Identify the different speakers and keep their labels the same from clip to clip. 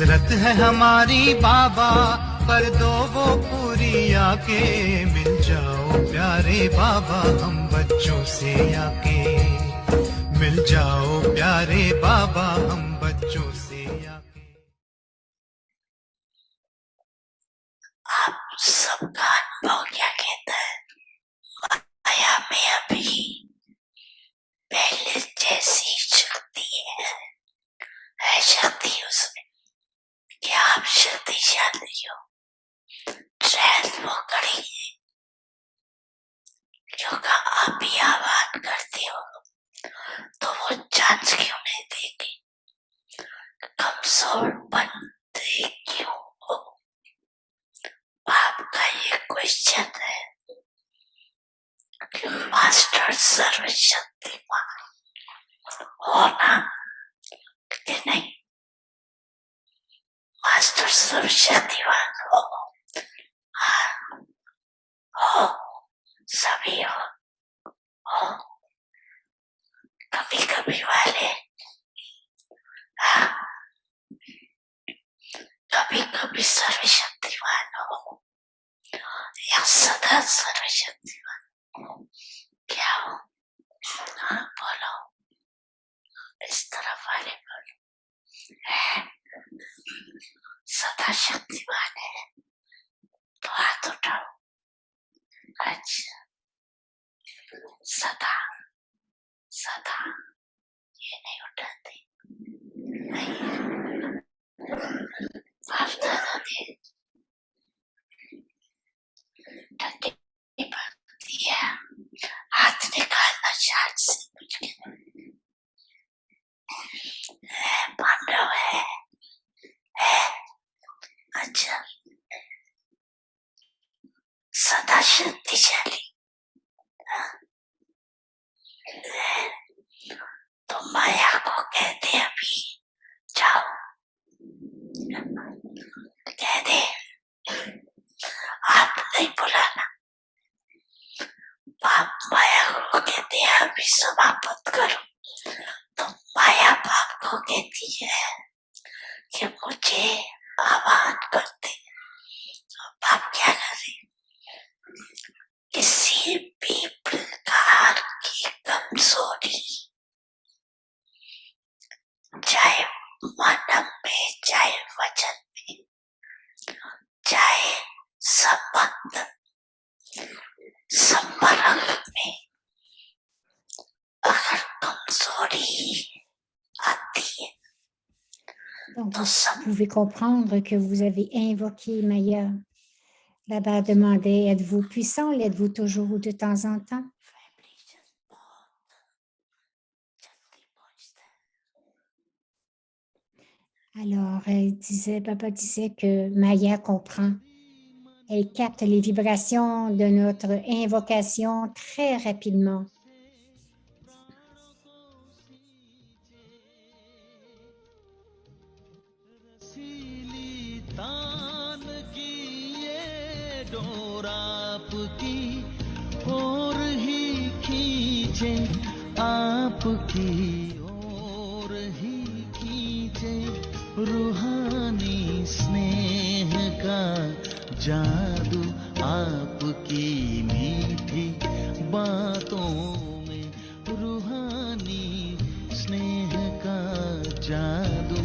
Speaker 1: हसरत है हमारी बाबा, कर दो वो पूरी आके, मिल जाओ प्यारे बाबा हम बच्चों से आके, मिल जाओ प्यारे बाबा हम बच्चों से आके।
Speaker 2: आप सबका अनुभव क्या कहता है? माया में अभी पहले जैसी शक्ति है शक्ति उसमें? क्या आप शक्तिशाली हो? ट्रेन वो खड़ी है जो का आप ही आह्वान करते हो, तो वो चांस क्यों नहीं देगी? कमजोर बनते क्यों हो? आपका ये क्वेश्चन है। मास्टर सर्वशक्तिमान होना कि नहीं? मास्टर सर्वशक्तिमान हो, हो सभी हो कभी कभी वाले, कभी कभी सर्वशक्तिमान हो या सदा सर्वशक्तिमान हो? क्या हो? बोलो, इस तरफ वाले बोलो। सदा शक्तिमान है तो हाथ उठाओ। अच्छा, सदा सदा ये नहीं उठाते, नहीं माफ दादा दे ठंडी पड़ती है, हाथ निकालना शायद से मुश्किल है। पांडव है। अच्छा, सदा शक्तिशाली तो माया को कहते अभी जाओ, कह दे आप नहीं बुलाना। बाप माया को कहते हैं अभी समाप्त करो, तो माया बाप को कहती है कि मुझे आह्वान करते। बाप क्या करे? किसी भी प्रकार की कमजोरी, चाहे मन में, चाहे वचन में, चाहे संबंध संपर्क में, अगर कमजोरी आती है
Speaker 3: Donc, vous pouvez comprendre que vous avez invoqué Maya. Baba demandait, êtes-vous puissant? L'êtes-vous toujours ou de temps en temps? Alors, Baba disait que Maya comprend. Elle capte les vibrations de notre invocation très rapidement.
Speaker 4: आपकी ओर ही खींचे रूहानी स्नेह का जादू, आपकी मीठी बातों में रूहानी स्नेह का जादू,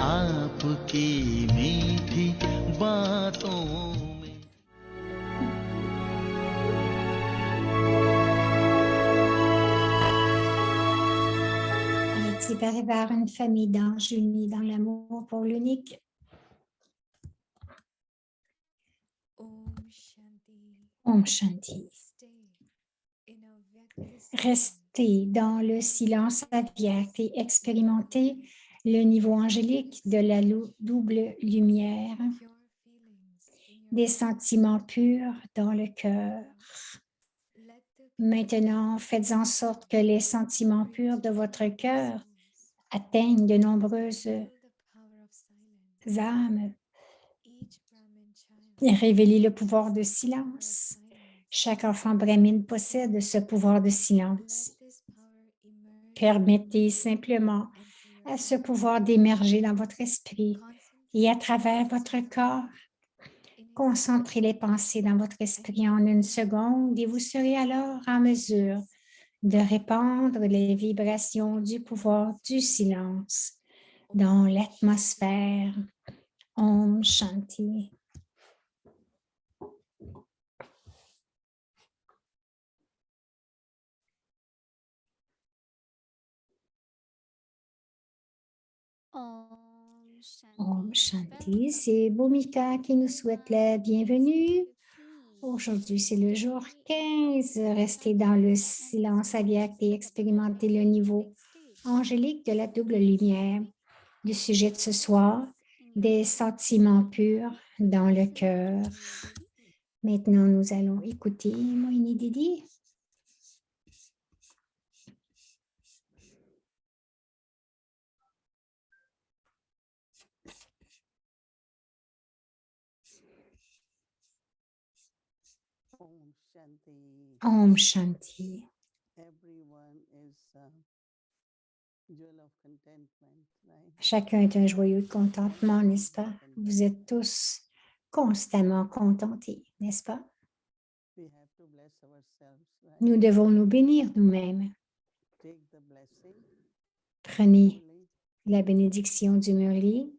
Speaker 4: आपकी मीठी बातों में।
Speaker 3: Séparés par une famille d'anges unis dans l'amour pour l'unique. Om Shanti. Restez dans le silence avyakt et expérimentez le niveau angélique de la double lumière, des sentiments purs dans le cœur. Maintenant, faites en sorte que les sentiments purs de votre cœur atteignent de nombreuses âmes et révélez le pouvoir de silence. Chaque enfant brahmine possède ce pouvoir de silence. Permettez simplement à ce pouvoir d'émerger dans votre esprit et à travers votre corps. Concentrez les pensées dans votre esprit en 1 seconde et vous serez alors en mesure de répandre les vibrations du pouvoir du silence dans l'atmosphère. Om Shanti. Om Shanti. C'est Bhumika qui nous souhaite la bienvenue. Aujourd'hui, c'est le jour 15. Restez dans le silence avyakt et expérimentez le niveau angélique de la double lumière. Le sujet de ce soir, des sentiments purs dans le cœur. Maintenant, nous allons écouter Moini Didi.
Speaker 5: Om Shanti.
Speaker 3: Om Shanti.
Speaker 5: Everyone is jewel of contentment, right?
Speaker 3: Chacun est un joyau de contentement, n'est-ce pas? Vous êtes tous constamment contentés, n'est-ce pas?
Speaker 5: We have to bless ourselves, right?
Speaker 3: Nous devons nous bénir nous-mêmes.
Speaker 5: Take the blessing
Speaker 3: Prenez
Speaker 5: fully
Speaker 3: la bénédiction du Murli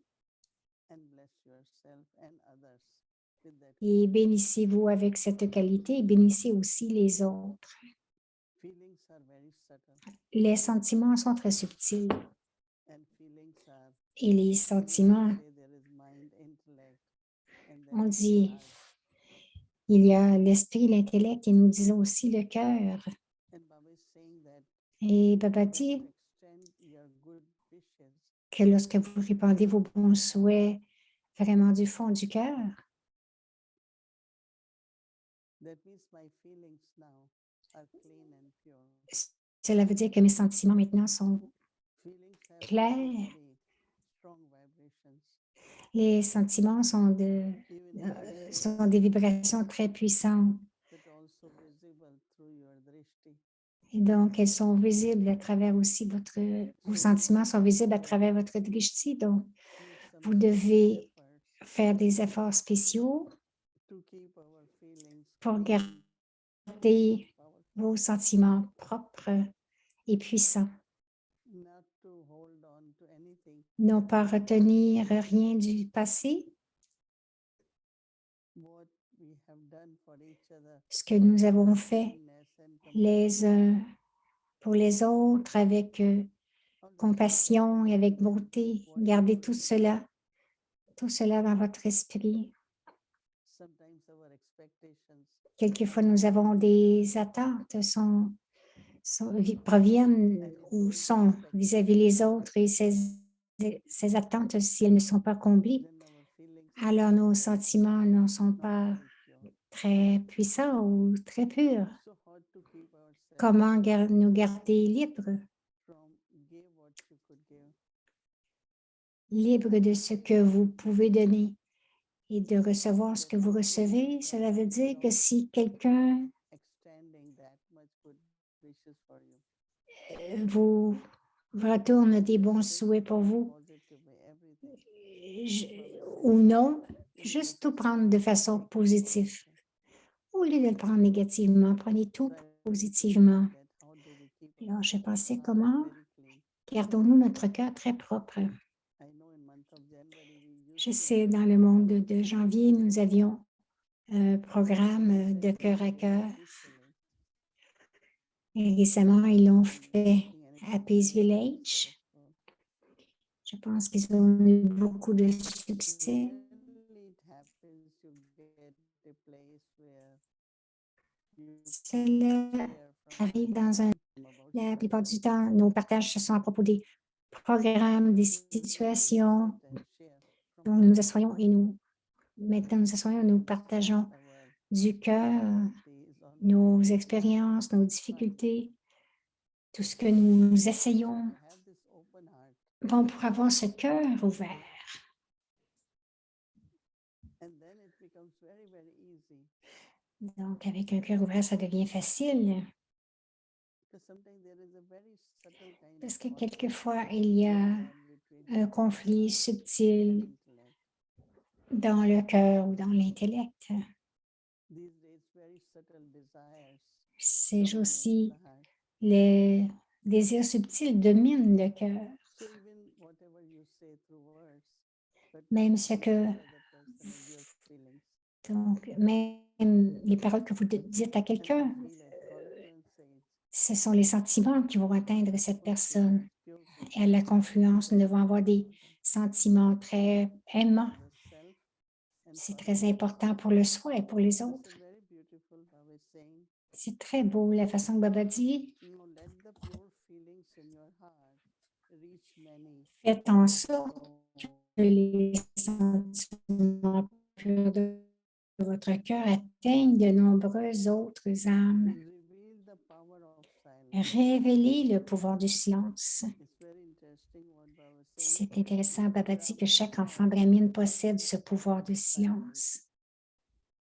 Speaker 5: and bless yourself and others with that.
Speaker 3: et bénissez-vous avec cette qualité et bénissez aussi les autres.
Speaker 5: Feelings are very subtle
Speaker 3: Les sentiments sont très subtils
Speaker 5: and feelings are
Speaker 3: et les sentiments,
Speaker 5: say there is mind, intellect, and
Speaker 3: on
Speaker 5: then
Speaker 3: dit,
Speaker 5: heart.
Speaker 3: il y a l'esprit, l'intellect et nous disons aussi le cœur.
Speaker 5: And Baba is saying that
Speaker 3: Et Baba
Speaker 5: when
Speaker 3: dit
Speaker 5: you extend your good wishes,
Speaker 3: que lorsque vous répandez vos bons souhaits vraiment du fond du cœur,
Speaker 5: that means my feelings now are clean and pure.
Speaker 3: cela veut dire que mes sentiments maintenant sont
Speaker 5: Feelings have
Speaker 3: clairs.
Speaker 5: very strong vibrations.
Speaker 3: Les sentiments sont,
Speaker 5: Even
Speaker 3: sont des vibrations très puissantes.
Speaker 5: but also visible through your drishti.
Speaker 3: Et donc, elles sont visibles à travers aussi vos sentiments sont visibles à travers votre drishti. Donc,
Speaker 5: Need some
Speaker 3: vous devez
Speaker 5: efforts
Speaker 3: faire des efforts spéciaux
Speaker 5: to keep our feelings
Speaker 3: pour
Speaker 5: clean,
Speaker 3: garder
Speaker 5: powerful,
Speaker 3: vos sentiments propres et puissants.
Speaker 5: not to hold on to anything.
Speaker 3: Non pas retenir rien du passé,
Speaker 5: What we have done for each other,
Speaker 3: ce que nous avons fait
Speaker 5: kindness and
Speaker 3: les uns pour les autres avec compassion et avec beauté. Gardez tout cela dans votre esprit.
Speaker 5: sometimes our expectations
Speaker 3: Quelquefois, nous avons des attentes proviennent ou sont vis-à-vis les autres et ces attentes, si elles ne sont pas comblées,
Speaker 5: then our feelings
Speaker 3: alors nos sentiments ne sont
Speaker 5: not
Speaker 3: pas
Speaker 5: very pure.
Speaker 3: très puissants ou très purs.
Speaker 5: So hard to keep ourselves
Speaker 3: Comment nous garder libres,
Speaker 5: from give what you could give.
Speaker 3: libres de ce que vous pouvez donner et de recevoir ce que vous recevez? Cela veut dire que si quelqu'un
Speaker 5: Extending that much good wishes for you.
Speaker 3: vous retourne des bons souhaits pour vous,
Speaker 5: Positive way, everything.
Speaker 3: ou non, juste tout prendre de façon positive. Au lieu de le prendre négativement, prenez tout positivement.
Speaker 5: That how do we keep
Speaker 3: Alors, je pensais
Speaker 5: our
Speaker 3: comment
Speaker 5: heart very clean?
Speaker 3: gardons-nous notre cœur très propre.
Speaker 5: I know in month of January we used
Speaker 3: Je
Speaker 5: to
Speaker 3: sais,
Speaker 5: have
Speaker 3: dans le monde de janvier, nous avions un programme de cœur à cœur.
Speaker 5: officially
Speaker 3: Et récemment, ils l'ont fait à Peace Village. Je pense qu'ils ont eu beaucoup de succès.
Speaker 5: Rarely it happens you get a place where you
Speaker 3: Cela
Speaker 5: share from
Speaker 3: arrive dans un...
Speaker 5: about
Speaker 3: La plupart du temps, nos partages se sont à propos des programmes, des situations.
Speaker 5: and share from
Speaker 3: Donc, nous nous asseyons et maintenant nous asseyons et nous partageons
Speaker 5: our
Speaker 3: du cœur,
Speaker 5: days on
Speaker 3: nos expériences, nos difficultés, tout ce que nous essayons.
Speaker 5: to have this open heart
Speaker 3: Bon, pour avoir ce cœur ouvert.
Speaker 5: and then it becomes very very easy
Speaker 3: Donc, avec un cœur ouvert, ça devient facile
Speaker 5: because sometimes there is a very subtle kind
Speaker 3: parce
Speaker 5: of
Speaker 3: que
Speaker 5: conflict
Speaker 3: quelquefois, il y a
Speaker 5: going on between
Speaker 3: un conflit
Speaker 5: heart and
Speaker 3: subtil
Speaker 5: intellect.
Speaker 3: dans le cœur ou dans l'intellect.
Speaker 5: These days, very subtle desires
Speaker 3: Ces
Speaker 5: dominate
Speaker 3: jours-ci,
Speaker 5: the heart.
Speaker 3: les désirs subtils dominent le cœur.
Speaker 5: So even whatever you say through words, but
Speaker 3: Même ce
Speaker 5: connect
Speaker 3: que,
Speaker 5: to the other person is your feelings.
Speaker 3: donc, même les paroles que vous dites à
Speaker 5: And
Speaker 3: quelqu'un,
Speaker 5: we feel at confluence age,
Speaker 3: ce sont les sentiments qui vont atteindre cette personne.
Speaker 5: pure
Speaker 3: Et à la
Speaker 5: feelings
Speaker 3: confluence, nous devons avoir des sentiments très aimants.
Speaker 5: for the self and
Speaker 3: C'est
Speaker 5: for
Speaker 3: très
Speaker 5: others.
Speaker 3: important pour le soi et pour les
Speaker 5: This
Speaker 3: autres.
Speaker 5: is very beautiful how he's saying,
Speaker 3: C'est très beau la façon que Baba dit.
Speaker 5: let the pure feelings in your heart reach many.
Speaker 3: Faites en sorte que les sentiments purs de votre cœur atteignent de nombreuses autres âmes.
Speaker 5: Reveal the power of silence.
Speaker 3: Révélez le pouvoir du silence.
Speaker 5: It's very interesting what Baba is saying.
Speaker 3: C'est intéressant, Baba dit que chaque enfant brahmine possède ce pouvoir de silence.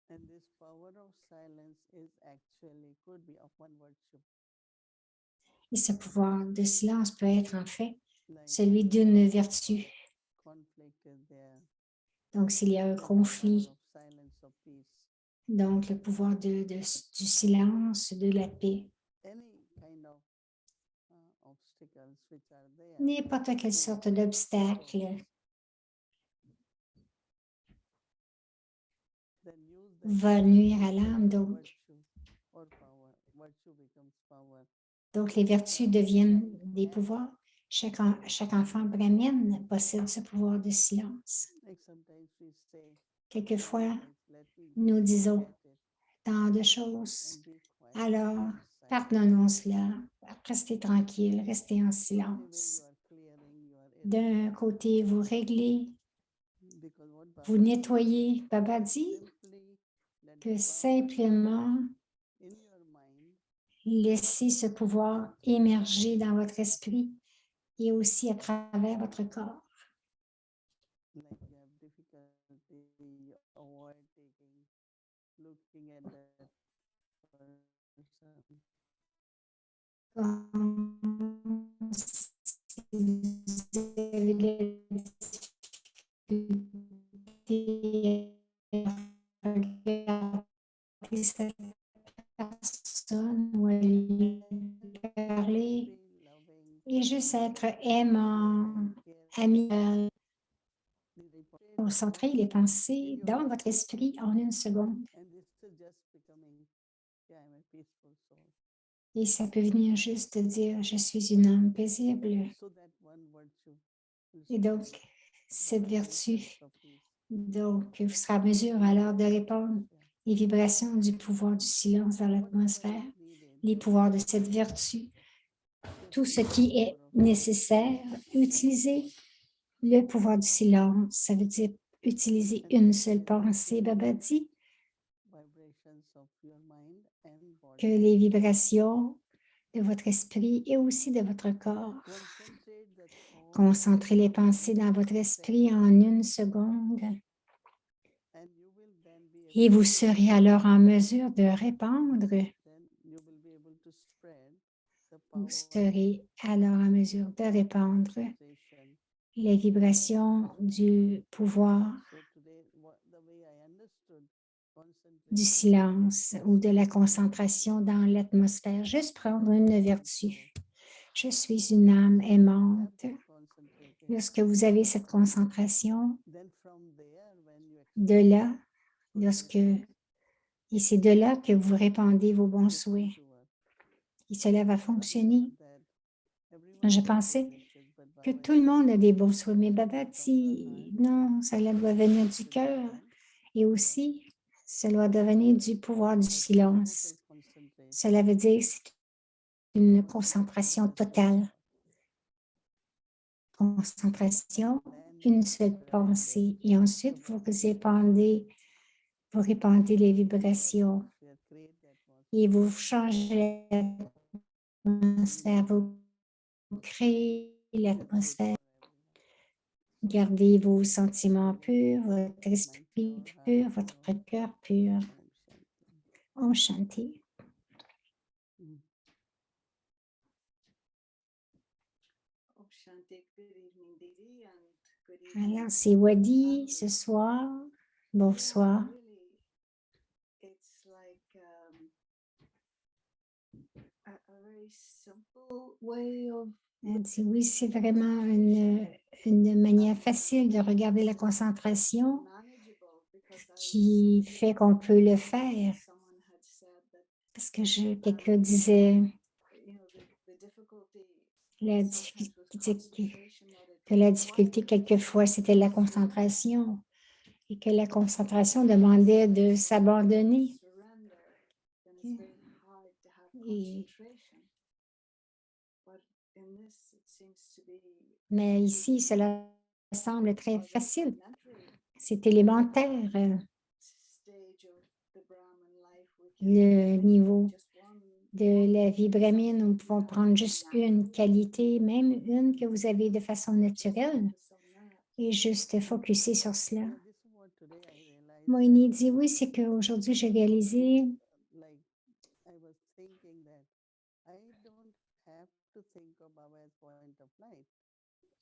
Speaker 5: And this power of silence is actually could be of one virtue.
Speaker 3: Et ce pouvoir de silence peut être en fait
Speaker 5: Like
Speaker 3: celui d'une vertu.
Speaker 5: conflict is there.
Speaker 3: Donc, s'il y a un
Speaker 5: The
Speaker 3: conflit,
Speaker 5: power of silence of peace.
Speaker 3: donc le pouvoir du silence, de la paix,
Speaker 5: Any kind of obstacles which are there.
Speaker 3: n'importe quelle sorte d'obstacle
Speaker 5: Then use that
Speaker 3: va nuire à l'âme. Donc,
Speaker 5: virtue or power. Virtue becomes power.
Speaker 3: donc, les vertus deviennent des pouvoirs. Chaque enfant brahmine possède ce pouvoir de silence.
Speaker 5: Like sometimes we say,
Speaker 3: Quelquefois,
Speaker 5: let me
Speaker 3: nous
Speaker 5: just
Speaker 3: disons
Speaker 5: forget it
Speaker 3: tant de choses.
Speaker 5: and be quiet.
Speaker 3: Alors,
Speaker 5: Silent.
Speaker 3: pardonnons cela. Restez tranquille, restez en
Speaker 5: One way
Speaker 3: silence.
Speaker 5: you are clearing, you are
Speaker 3: D'un côté, vous réglez,
Speaker 5: because what Baba
Speaker 3: vous nettoyez. Baba dit
Speaker 5: simply let
Speaker 3: que
Speaker 5: the power
Speaker 3: simplement
Speaker 5: in your mind
Speaker 3: laissez ce pouvoir émerger dans votre esprit et aussi à travers votre corps.
Speaker 5: like you have difficulty, you avoid looking at that person.
Speaker 3: Comme si vous avez de la difficulté à regarder cette personne ou à lui parler
Speaker 5: Be loving,
Speaker 3: et juste être aimant,
Speaker 5: care,
Speaker 3: amical,
Speaker 5: the
Speaker 3: concentrer les pensées dans votre esprit en une seconde.
Speaker 5: and this is just becoming, yeah, I'm a peaceful soul.
Speaker 3: Et ça peut venir juste de dire, je suis une âme paisible.
Speaker 5: So that one virtue will
Speaker 3: Et donc,
Speaker 5: spread
Speaker 3: cette
Speaker 5: the
Speaker 3: vertu,
Speaker 5: vibrations of peace.
Speaker 3: donc, vous serez en mesure alors de répandre les vibrations du pouvoir du silence dans l'atmosphère, les pouvoirs de cette vertu, tout ce qui est nécessaire. Utilisez le pouvoir du silence, ça veut dire utiliser une seule pensée. Baba dit
Speaker 5: Vibrations of your mind and body.
Speaker 3: que les vibrations de votre esprit et aussi de votre corps.
Speaker 5: Concentrate the thought
Speaker 3: Concentrez les pensées dans votre esprit en une seconde
Speaker 5: and you will then be able
Speaker 3: et vous
Speaker 5: to
Speaker 3: serez alors en mesure de répandre.
Speaker 5: then you will be able to spread the
Speaker 3: Vous
Speaker 5: power
Speaker 3: serez alors en mesure de répandre
Speaker 5: concentration.
Speaker 3: les vibrations du pouvoir
Speaker 5: So today, the way I understood
Speaker 3: du
Speaker 5: concentration,
Speaker 3: silence ou de la concentration dans l'atmosphère. Juste prendre une vertu. Je suis une âme aimante.
Speaker 5: concentrated.
Speaker 3: Lorsque vous avez cette concentration,
Speaker 5: Then from there, when you
Speaker 3: de là, et c'est de là que vous répandez vos bons souhaits. Et cela va fonctionner. Je pensais que tout le monde a des bons souhaits, mais Baba dit non, cela doit venir du cœur et aussi cela doit venir du pouvoir du silence. Cela veut dire que c'est une concentration totale. Concentration, une seule pensée et ensuite vous répandez les vibrations et vous changez l'atmosphère, vous créez l'atmosphère. Gardez vos sentiments purs, votre esprit pur, votre cœur pur. Om Shanti. Alors, c'est Wadi ce soir. Bonsoir.
Speaker 5: Really, it's like a very simple way of
Speaker 3: Elle dit oui, c'est vraiment une manière facile de regarder la concentration
Speaker 5: manageable because I was
Speaker 3: qui fait qu'on peut le faire.
Speaker 5: someone had said that
Speaker 3: Parce que quelqu'un disait
Speaker 5: the difficulty
Speaker 3: la
Speaker 5: sometimes with
Speaker 3: difficulté,
Speaker 5: concentration that it
Speaker 3: que la difficulté quelquefois c'était la concentration et que la concentration demandait de s'abandonner.
Speaker 5: surrender, then it's very hard to have
Speaker 3: Et-
Speaker 5: concentration. But in this, it seems to be
Speaker 3: Mais ici, cela semble très facile.
Speaker 5: elementary
Speaker 3: C'est élémentaire,
Speaker 5: stage of the Brahman life. We
Speaker 3: le niveau
Speaker 5: just one
Speaker 3: de la vie brahmine. Nous pouvons prendre juste une qualité, même une que vous avez de façon naturelle,
Speaker 5: focus on that.
Speaker 3: et juste focuser sur cela.
Speaker 5: Yeah, this is what today I realized.
Speaker 3: Moïni dit oui, c'est qu'aujourd'hui, j'ai réalisé,
Speaker 5: Like I was thinking that I don't have to think of Baba's point of light.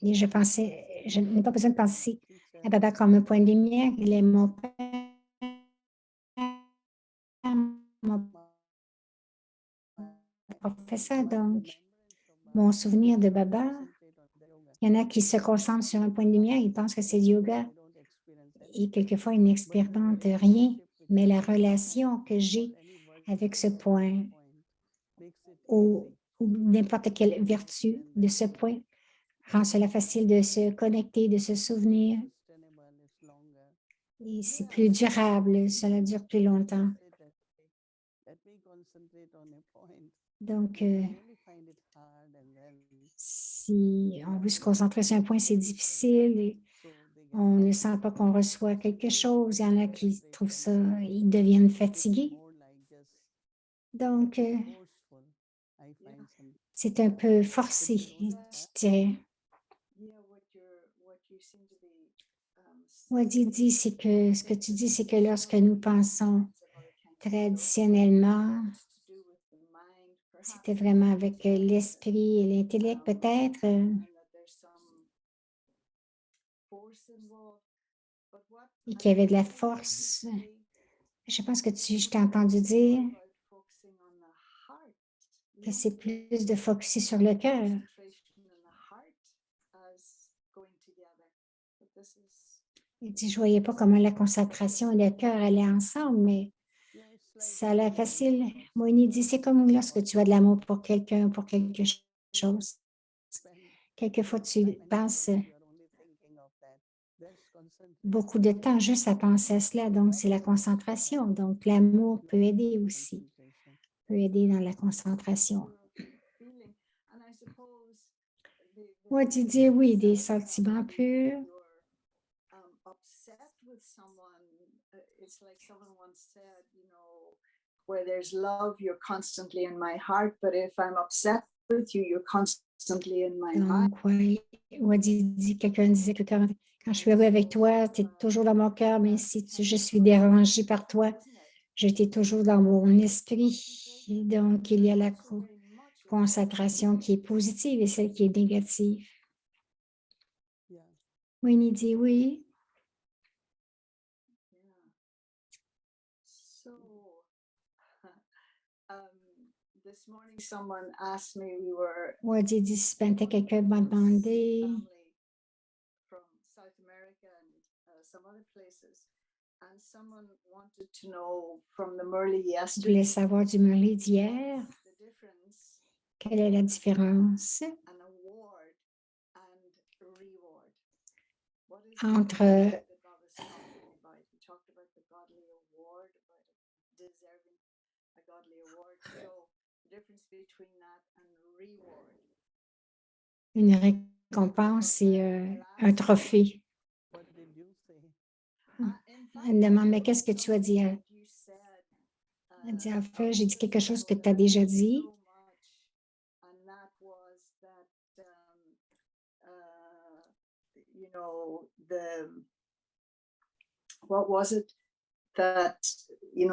Speaker 3: et je n'ai pas besoin de penser à Baba comme un point de lumière. Il est mon père, mon professeur, donc mon souvenir de Baba. Il y en a qui se concentrent sur un point de lumière, ils pensent que c'est du yoga et quelquefois ils n'expérimentent rien, mais la relation que j'ai avec ce point ou n'importe quelle vertu de ce point rend cela facile de se connecter, de se souvenir et c'est plus durable, cela dure plus longtemps. Donc, si on veut se concentrer sur un point, c'est difficile et on ne sent pas qu'on reçoit quelque chose. Il y en a qui trouvent ça, ils deviennent fatigués. Donc, c'est un peu forcé, je dirais. Wadi dit, c'est que ce que tu dis, c'est que lorsque nous pensons traditionnellement, c'était vraiment avec l'esprit et l'intellect peut-être, et qu'il y avait de la force. Je pense que je t'ai entendu dire que c'est plus de focuser sur le cœur. Il dit, je ne voyais pas comment la concentration et le cœur allaient ensemble, mais ça a l'air facile. Moïni dit, c'est comme lorsque tu as de l'amour pour quelqu'un, pour quelque chose. Quelquefois, tu penses beaucoup de temps juste à penser à cela, donc c'est la concentration. Donc, l'amour peut aider aussi, peut aider dans la concentration. Moi, tu dis oui, des sentiments purs.
Speaker 5: It's like someone once said, where there's love, you're constantly in my heart, but if I'm upset with you, you're constantly in my mind.
Speaker 3: Donc, oui, quelqu'un disait que quand je suis heureux avec toi, tu es toujours dans mon cœur, mais si je suis dérangée par toi, j'étais toujours dans mon esprit. Donc, il y a la concentration qui est positive et celle qui est négative. Winnie dit oui.
Speaker 5: This morning, someone asked me, we were
Speaker 3: Wadi dit, ce matin, quelqu'un m'a demandé,
Speaker 5: from South America and some other places, and someone wanted to know from the Murli
Speaker 3: je
Speaker 5: yesterday,
Speaker 3: voulais savoir du Murli d'hier,
Speaker 5: the difference
Speaker 3: quelle est la différence
Speaker 5: an award and reward. What is
Speaker 3: entre
Speaker 5: that Baba's talking about? He talked about the godly award, about deserving a godly award. So the difference between that and reward.
Speaker 3: une récompense et un trophée.
Speaker 5: What did you say?
Speaker 3: Elle me demande, mais qu'est-ce que tu as dit? Elle dit, en fait, j'ai dit quelque chose que tu as déjà dit.
Speaker 5: What was it that,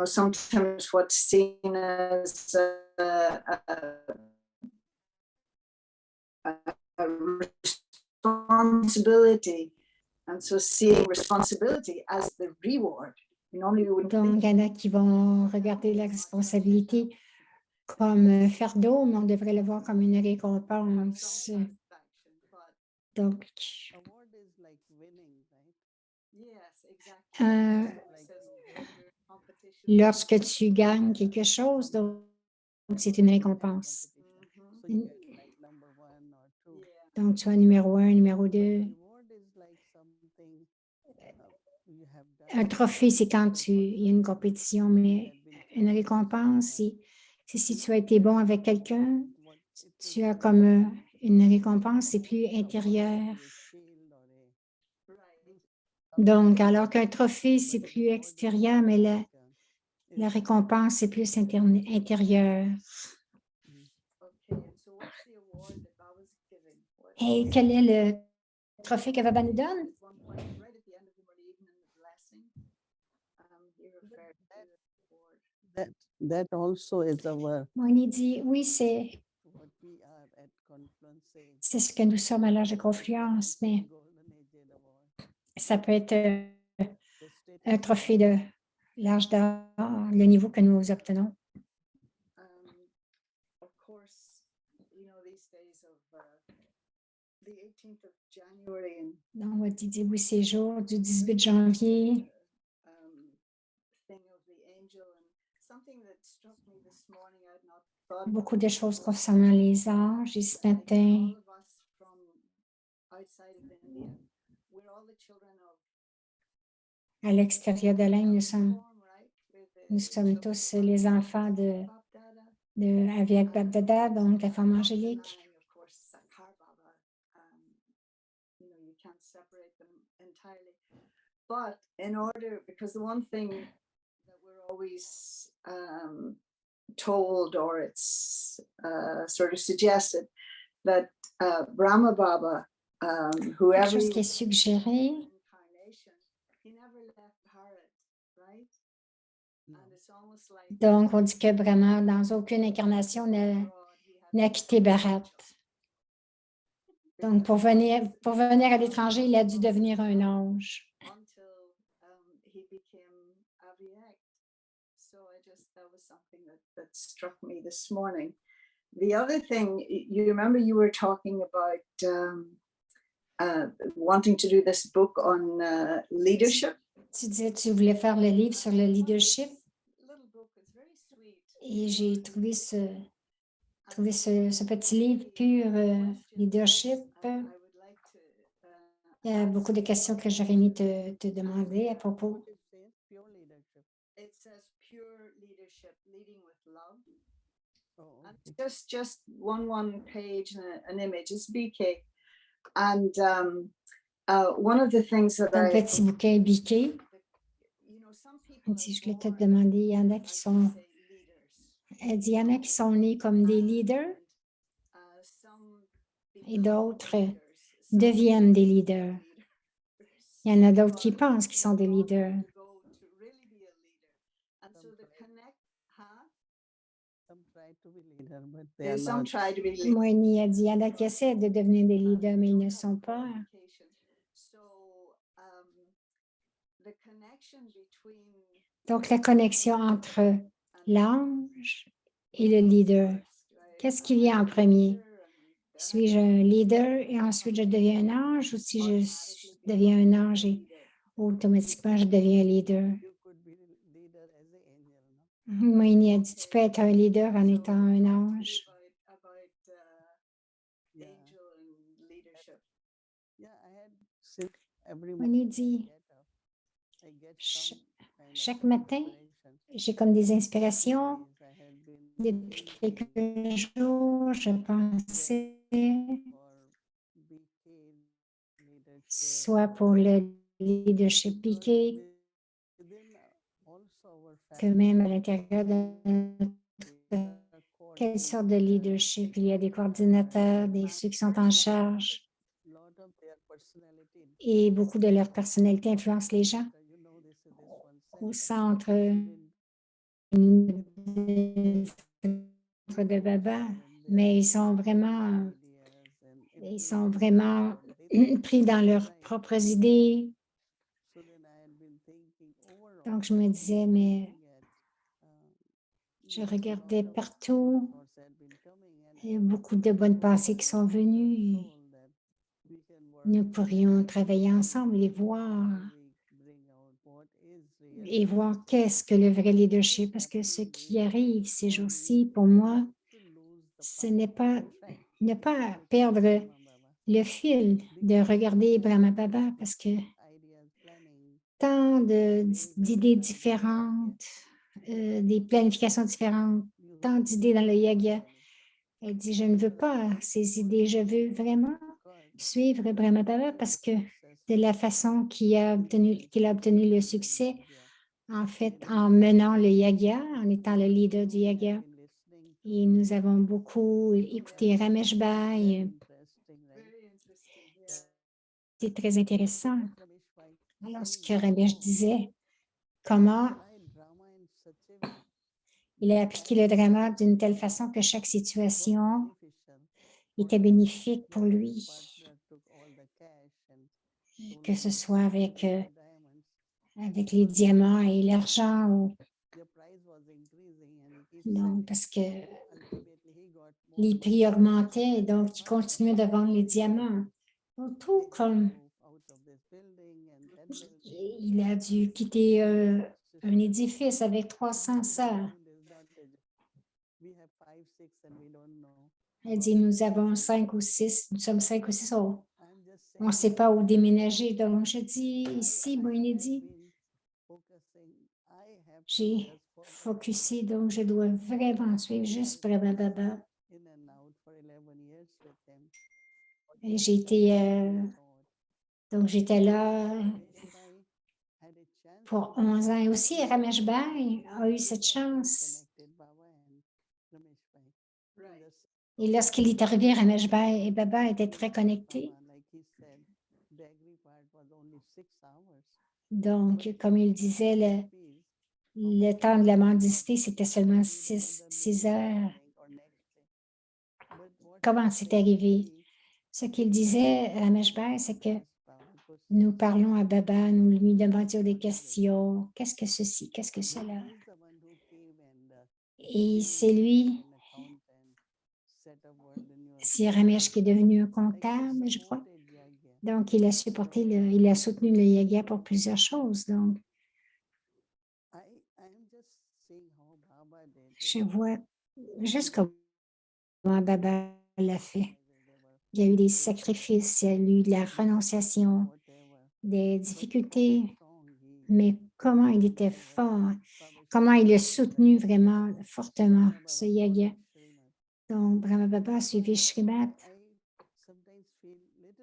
Speaker 5: sometimes what's seen as a responsibility And so seeing responsibility as the reward. Normally we wouldn't
Speaker 3: Donc,
Speaker 5: think
Speaker 3: il y en a qui vont regarder la responsabilité comme un fardeau, mais on devrait le voir comme une
Speaker 5: of
Speaker 3: récompense.
Speaker 5: some satisfaction, but
Speaker 3: Donc,
Speaker 4: Award is like winning, right?
Speaker 5: yes, exactly.
Speaker 3: euh,
Speaker 5: It says greater competition.
Speaker 3: lorsque tu gagnes quelque chose, donc c'est une récompense.
Speaker 5: Mhm.
Speaker 4: So you get like number 1 or 2.
Speaker 5: Yeah.
Speaker 3: Donc, tu as numéro 1, numéro 2.
Speaker 4: Reward is like something you have done.
Speaker 3: Un trophée, c'est quand il y a une compétition, mais une récompense, c'est si tu as été bon avec quelqu'un,
Speaker 4: What it
Speaker 3: tu as comme une récompense, c'est plus intérieur.
Speaker 5: Right.
Speaker 3: Donc, alors qu'un trophée, c'est plus extérieur, mais la récompense, c'est plus intérieure.
Speaker 5: Okay. And so what's the award that Baba's giving? What,
Speaker 3: Et quel est le trophée que Baba nous donne?
Speaker 5: at one point, right at the end of the Meridian and the blessing, he referred to the award.
Speaker 4: That also is our
Speaker 3: Moïni dit, oui,
Speaker 4: what we are at Confluence Age.
Speaker 3: c'est ce que nous sommes à l'âge de confluence, mais
Speaker 4: Golden Age Award.
Speaker 3: ça peut être
Speaker 4: The state
Speaker 3: un trophée de l'âge d'or, le niveau que nous obtenons.
Speaker 5: Of course, these days of the 18th of January and
Speaker 3: Donc, on va dire, oui, ces jours du 18 janvier,
Speaker 5: thing of the angel and something that struck me this morning I had not thought
Speaker 3: beaucoup
Speaker 5: about
Speaker 3: de choses
Speaker 5: before.
Speaker 3: concernant les anges. Et ce matin,
Speaker 5: All of us from outside of India, we're all the children of
Speaker 3: à l'extérieur de l'Inde,
Speaker 5: form, right? We're the
Speaker 3: nous sommes
Speaker 5: children
Speaker 3: tous
Speaker 5: of
Speaker 3: les enfants
Speaker 5: Bap Dada,
Speaker 3: avec Babdada, donc la femme angélique.
Speaker 5: and of course Sakhar Baba. You can't separate them entirely. But in order, because the one thing that we're always told, or it's sort of suggested, that Brahma Baba,
Speaker 3: Quelque
Speaker 5: whoever
Speaker 3: chose
Speaker 5: he
Speaker 3: qui est suggéré,
Speaker 5: incarnation, he never left Bharat, right? And it's almost like
Speaker 3: donc on dit que vraiment, dans aucune incarnation,
Speaker 5: abroad, he
Speaker 3: n'a
Speaker 5: had
Speaker 3: quitté Bharat. Donc, pour venir à l'étranger, il a dû devenir un ange.
Speaker 5: until he became Avyakt. So that was something that struck me this morning. The other thing, you remember you were talking about wanting to do this book on leadership.
Speaker 3: Tu disais que tu voulais faire le livre sur le leadership
Speaker 5: Little book, it's very sweet.
Speaker 3: et j'ai trouvé ce petit livre pur leadership.
Speaker 5: I would like to,
Speaker 3: Il y a beaucoup de questions que j'aurais aimé te demander à propos.
Speaker 4: What it says, pure leadership.
Speaker 5: it says pure leadership, leading with love.
Speaker 4: Oh,
Speaker 5: And
Speaker 4: okay.
Speaker 5: it's just one page and an image. It's BK. And one of the things that
Speaker 3: Un
Speaker 5: I,
Speaker 3: petit bouquin biqué.
Speaker 5: some people
Speaker 3: Elle dit, je voulais te
Speaker 5: are born
Speaker 3: demander, il y en a qui
Speaker 5: as
Speaker 3: sont,
Speaker 5: they say, leaders.
Speaker 3: elle dit, il y en a qui sont nés comme des leaders
Speaker 5: Some
Speaker 3: et
Speaker 5: become
Speaker 3: d'autres
Speaker 5: leaders, some
Speaker 3: deviennent des leaders.
Speaker 5: leaders.
Speaker 3: Il y en a d'autres qui
Speaker 5: But
Speaker 3: pensent qu'ils sont des
Speaker 5: long way
Speaker 3: leaders.
Speaker 5: to go to really be a leader. And so the connect,
Speaker 4: Some try to be leader, but they are
Speaker 5: some
Speaker 4: not.
Speaker 5: try to be leaders.
Speaker 3: Moini a dit, il y en a qui essaient de devenir des leaders, mais ils ne sont pas.
Speaker 5: So the connection between
Speaker 3: Donc, la connexion entre l'ange et le leader. Qu'est-ce qui vient en premier? Suis-je un leader et ensuite je deviens un ange ou si je deviens un ange et automatiquement je deviens un leader?
Speaker 4: You could be leader as an angel, no?
Speaker 3: Moini a dit, tu peux être un leader en étant un ange.
Speaker 4: Yeah.
Speaker 5: angel and leadership.
Speaker 4: Yeah, I had since every
Speaker 3: On
Speaker 4: morning
Speaker 3: y dit,
Speaker 4: I get
Speaker 3: ch-
Speaker 4: some kind of
Speaker 3: chaque matin,
Speaker 4: inspiration.
Speaker 3: j'ai comme des inspirations.
Speaker 4: Days I had been
Speaker 3: Depuis quelques jours, je pensais
Speaker 4: for BK leadership.
Speaker 3: soit pour le leadership piqué,
Speaker 4: Within also our
Speaker 3: que
Speaker 4: family,
Speaker 3: même à l'intérieur de notre quelle sorte de leadership. Il y a des coordinateurs, ceux qui sont en charge
Speaker 4: lot of their personality.
Speaker 3: et beaucoup de leur personnalité influencent les gens
Speaker 4: You know, this one
Speaker 3: au
Speaker 4: sentence.
Speaker 3: centre
Speaker 4: Shouldn't
Speaker 3: de Baba, mais ils sont vraiment pris dans leurs propres idées.
Speaker 4: So then I had been thinking overall,
Speaker 3: Donc, je me disais, mais
Speaker 4: looking at,
Speaker 3: je
Speaker 4: yes,
Speaker 3: regardais
Speaker 4: lot of
Speaker 3: partout.
Speaker 4: thoughts had been coming and
Speaker 3: Il y a beaucoup de bonnes pensées qui sont venues.
Speaker 4: told that we can work
Speaker 3: Nous pourrions travailler ensemble et voir
Speaker 4: bring out what is real
Speaker 3: et voir qu'est-ce que le vrai leadership. Parce que ce qui arrive ces jours-ci, pour moi,
Speaker 4: to lose the
Speaker 3: ce n'est pas
Speaker 4: track.
Speaker 3: ne pas perdre le fil de regarder Brahma Baba parce que
Speaker 4: Ideas, planning,
Speaker 3: tant d'idées différentes, des planifications différentes, tant d'idées dans le yoga. Elle dit, je ne veux pas ces idées, je veux vraiment suivre Brahma Baba parce que de la façon qu'il a obtenu le succès, en fait, en menant le yoga, en étant le leader du yoga. Et nous avons beaucoup écouté Ramesh Bhai.
Speaker 5: Very interesting. Yeah.
Speaker 3: C'est très intéressant. Lorsque Ramesh disait comment il a appliqué le drama d'une telle façon que chaque situation était bénéfique pour lui, que ce soit avec les diamants et l'argent. Donc, parce que les prix augmentaient, et donc il continuait de vendre les diamants. Donc, tout comme il a dû quitter un édifice avec 300 sœurs. Elle dit, nous avons 5 ou 6, nous sommes 5 ou 6 autres. On ne sait pas où déménager. Donc, je dis ici, Moïni dit, j'ai focusé, donc je dois vraiment suivre juste Brahma Baba. Et j'ai été, donc j'étais là pour 11 ans. Et aussi, Ramesh Bhai a eu cette chance. Et lorsqu'il est arrivé, Ramesh Bhai et Baba étaient très connectés. Donc, comme il disait, le temps de la mendicité, c'était seulement 6 heures. Comment c'est arrivé? Ce qu'il disait, Ramesh Bhai, c'est que nous parlons à Baba, nous lui demandions des questions. Qu'est-ce que ceci? Qu'est-ce que cela? Et c'est lui, c'est Ramesh qui est devenu un comptable, je crois. Donc, il a soutenu le yoga pour plusieurs choses. Donc, je vois juste comment Baba l'a fait. Il y a eu des sacrifices, il y a eu de la renonciation, des difficultés, mais comment il était fort, comment il a soutenu vraiment fortement ce yoga. Donc, Brahma Baba a suivi Srimad.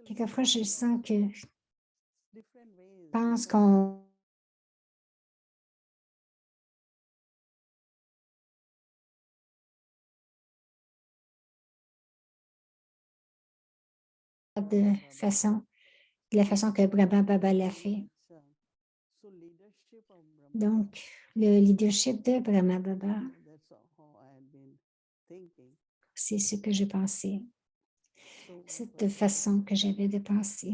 Speaker 3: Quelquefois, je sens que je pense qu'on de la façon que Brahma Baba l'a fait. Donc, le leadership de Brahma Baba, c'est ce que je pensais, cette façon que j'avais de penser.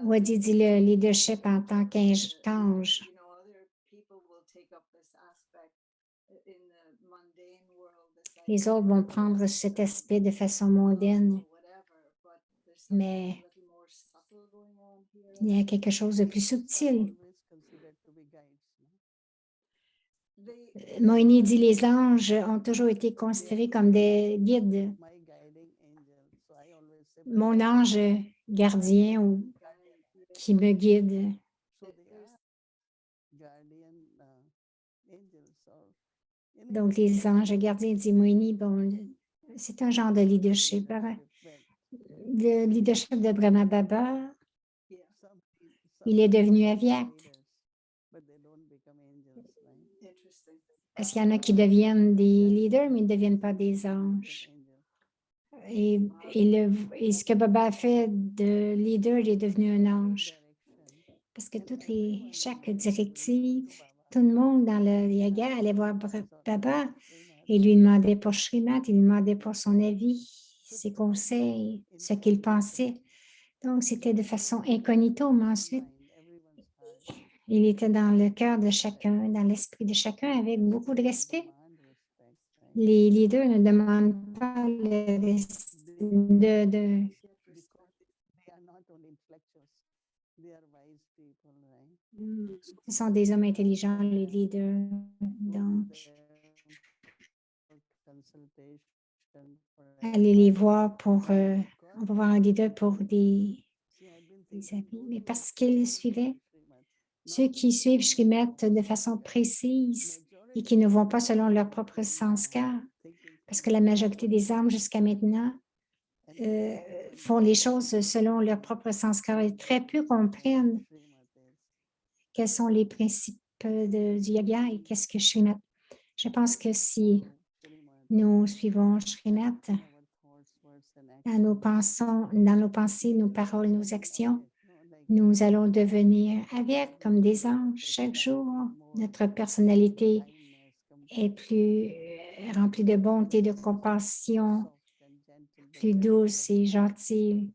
Speaker 3: Wadi dit le leadership en tant qu'ange. Les autres vont prendre cet aspect de façon mondaine, mais il y a quelque chose de plus subtil. Moïni dit les anges ont toujours été considérés comme des guides. Mon ange gardien ou qui me guide. Donc, les anges gardiens, dit Moïni, bon, c'est un genre de leadership. Le leadership de Brahma Baba, il est devenu aviat. Parce qu'il y en a qui deviennent des leaders, mais ils ne deviennent pas des anges. Et ce que Baba a fait de leader, il est devenu un ange. Parce que chaque directive, tout le monde dans le yoga allait voir Baba Il lui demandait pour Srimad, il lui demandait pour son avis, ses conseils, ce qu'il pensait. Donc, c'était de façon incognito, mais ensuite, il était dans le cœur de chacun, dans l'esprit de chacun, avec beaucoup de respect. Les leaders ne demandent pas le de ce sont des hommes intelligents, les leaders. Donc, allez les voir pour, on va voir un leader pour des avis, mais parce qu'ils suivaient, ceux qui suivent Srimad de façon précise et qui ne vont pas selon leur propre sanskar, parce que la majorité des âmes jusqu'à maintenant font les choses selon leur propre sanskar et très peu comprennent quels sont les principes du yoga et qu'est-ce que Srimad. Je pense que si nous suivons Srimad dans nos pensées, nos paroles, nos actions, nous allons devenir avec comme des anges chaque jour. Notre personnalité est plus remplie de bonté, de compassion, plus douce et gentille.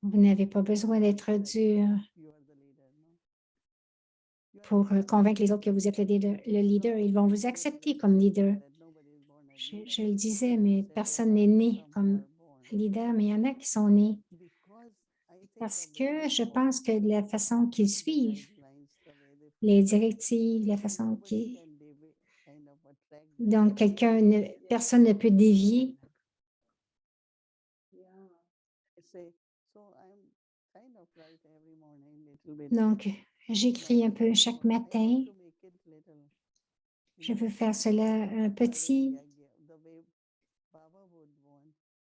Speaker 3: Vous n'avez pas besoin d'être dur pour convaincre les autres que vous êtes le leader. Ils vont vous accepter comme leader. Je le disais, mais personne n'est né comme leader, mais il y en a qui sont nés parce que je pense que de la façon qu'ils suivent les directives, la façon qu'ils... Donc, personne ne peut dévier. Donc, j'écris un peu chaque matin. Je veux faire cela un petit.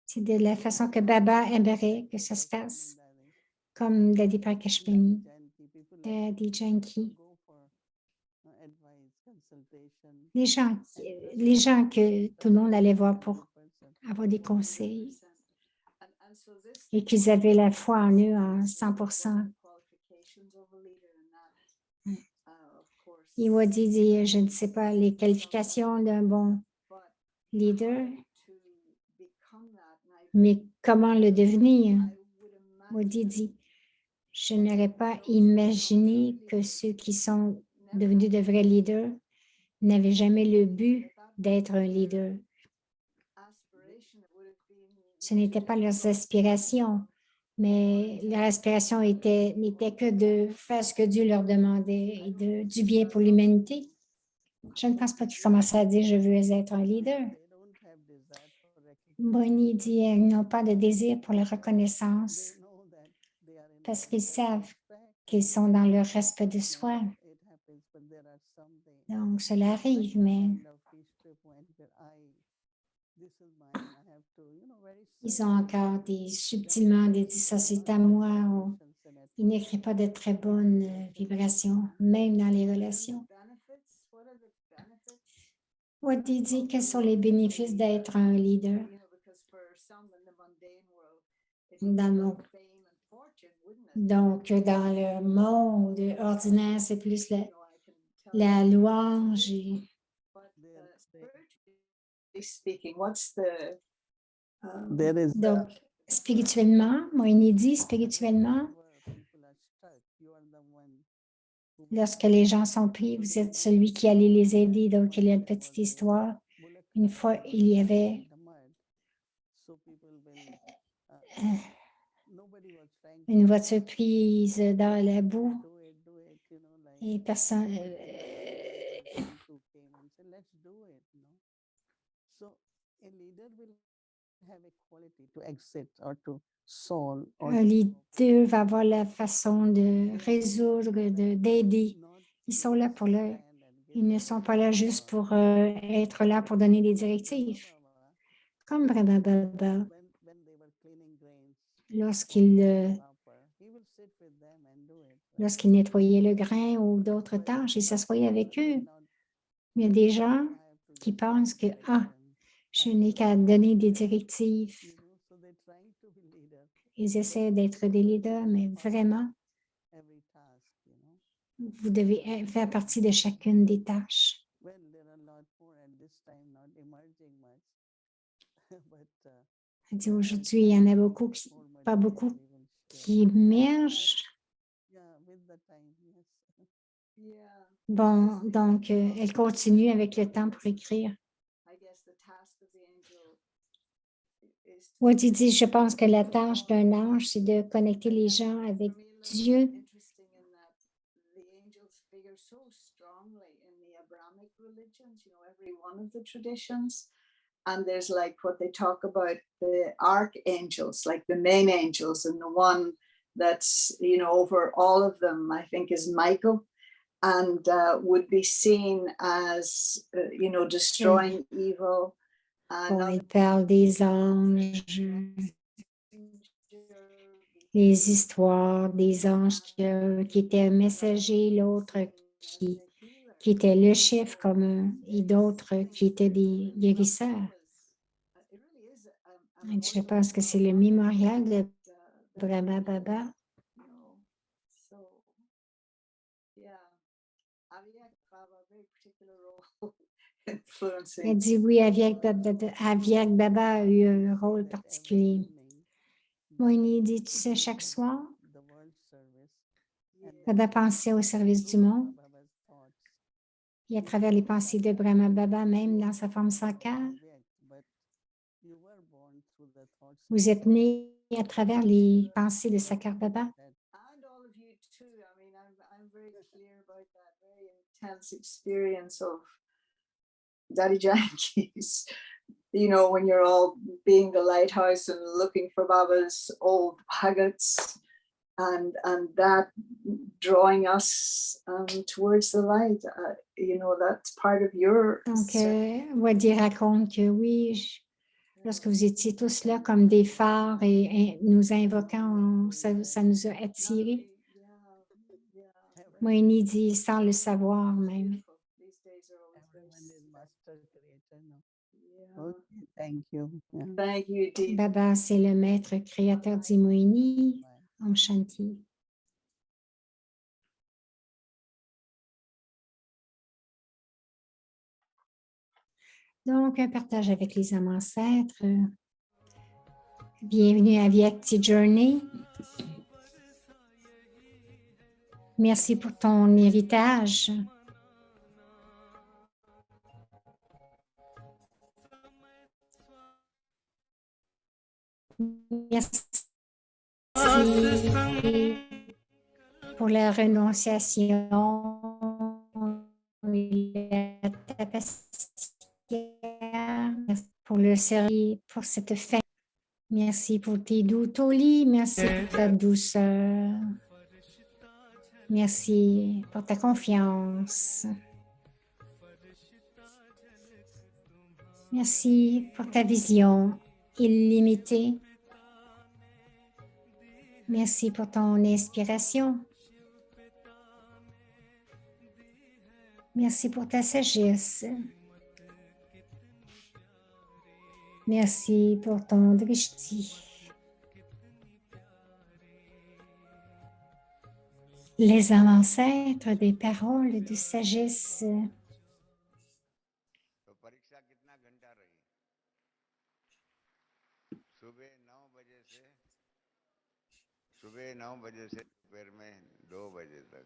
Speaker 3: C'est de la façon que Baba aimerait que ça se fasse, comme Daddy Prakashvani, Daddy Janki. Les gens que tout le monde allait voir pour avoir des conseils et qu'ils avaient la foi en eux en 100%. Iwadi dit, je ne sais pas les qualifications d'un bon leader, mais comment le devenir? Iwadi dit, je n'aurais pas imaginé que ceux qui sont devenus de vrais leaders n'avaient jamais le but d'être un leader. Ce n'était pas leurs aspirations, mais leur aspiration n'était que de faire ce que Dieu leur demandait et du bien pour l'humanité. Je ne pense pas qu'ils commençaient à dire « je veux être un leader ». Bonnie dit « ils n'ont pas de désir pour la reconnaissance parce qu'ils savent qu'ils sont dans leur respect de soi. » Donc, cela arrive, mais ils ont encore subtilement des ça c'est à moi ou ils n'écrivent pas de très bonnes vibrations, même dans les relations. Wadi dit quels sont les bénéfices d'être un leader dans le monde. Donc, dans le monde ordinaire, c'est plus la louange. Donc, spirituellement, Moïni dit spirituellement, lorsque les gens sont pris, vous êtes celui qui allait les aider. Donc, il y a une petite histoire. Une fois, il y avait une voiture prise dans la boue et personne... un leader va avoir la façon de résoudre, d'aider. Ils sont là pour ils ne sont pas là juste pour être là pour donner des directives. Comme Brahma Baba, lorsqu'il nettoyait le grain ou d'autres tâches, il s'assoyait avec eux. Mais il y a des gens qui pensent que je n'ai qu'à donner des directives. Ils essaient d'être des leaders, mais vraiment, vous devez faire partie de chacune des tâches.
Speaker 4: emerging much. But
Speaker 3: Elle dit aujourd'hui, il y en a beaucoup,
Speaker 4: more
Speaker 3: pas
Speaker 4: material
Speaker 3: beaucoup
Speaker 4: we will share.
Speaker 3: qui émergent.
Speaker 4: Yeah, with the time, yes.
Speaker 5: Yeah.
Speaker 3: Bon, donc, elle continue avec le temps pour écrire.
Speaker 5: I guess the task of the angel is to
Speaker 3: Woody dit, je pense que la tâche d'un ange, c'est de connecter les gens avec
Speaker 5: for me, it looks
Speaker 3: Dieu.
Speaker 5: interesting in that the angels figure so strongly in the Abrahamic religions, every one of the traditions. And there's like what they talk about the archangels, like the main angels, and the one that's, over all of them, I think, is Michael, and would be seen as, destroying evil.
Speaker 3: Bon, elle parle des anges, les histoires des anges qui étaient un messager, l'autre qui était le chef commun et d'autres qui étaient des guérisseurs. Et je pense que c'est le mémorial de Brahma Baba. Elle dit oui, Aviak Baba a eu un rôle particulier. Moïni dit, tu sais, chaque soir,
Speaker 4: The world service.
Speaker 3: Baba pensait au service du monde
Speaker 4: Baba's thoughts.
Speaker 3: et à travers les pensées de Brahma Baba, même dans sa forme sacrale.
Speaker 4: But you were born through the thoughts
Speaker 3: Vous êtes né à travers les pensées de Sakar Baba.
Speaker 5: And all of you too. I mean, I'm very clear about that very intense experience of Daddy Yankees. When you're all being the lighthouse and looking for Baba's old Bhagats, and that drawing us towards the light. That's part of your.
Speaker 3: Donc, Wadi raconte que oui, lorsque vous étiez tous là comme des phares et nous invoquant, ça nous a attirés. Moïni dit sans le savoir même.
Speaker 4: everyone is master creator now. Okay, thank you. Yeah.
Speaker 5: Thank you, Dee.
Speaker 3: Baba, c'est le maître créateur dit Moïni. Om Shanti. Donc, un partage avec les âmes ancêtres. Bienvenue à Vyakti Journey. Merci pour ton héritage. Merci pour la renonciation et la capacité. Merci pour le service, pour cette fin. Merci pour tes doux tolis. Merci pour ta douceur. Merci pour ta confiance. Merci pour ta vision illimitée. Merci pour ton inspiration. Merci pour ta sagesse. Merci pour ton drishti. Les âmes ancêtres des paroles de sagesse.
Speaker 6: तो परीक्षा कितना घंटा रही? सुबह 9 बजे से दोपहर में 2 बजे तक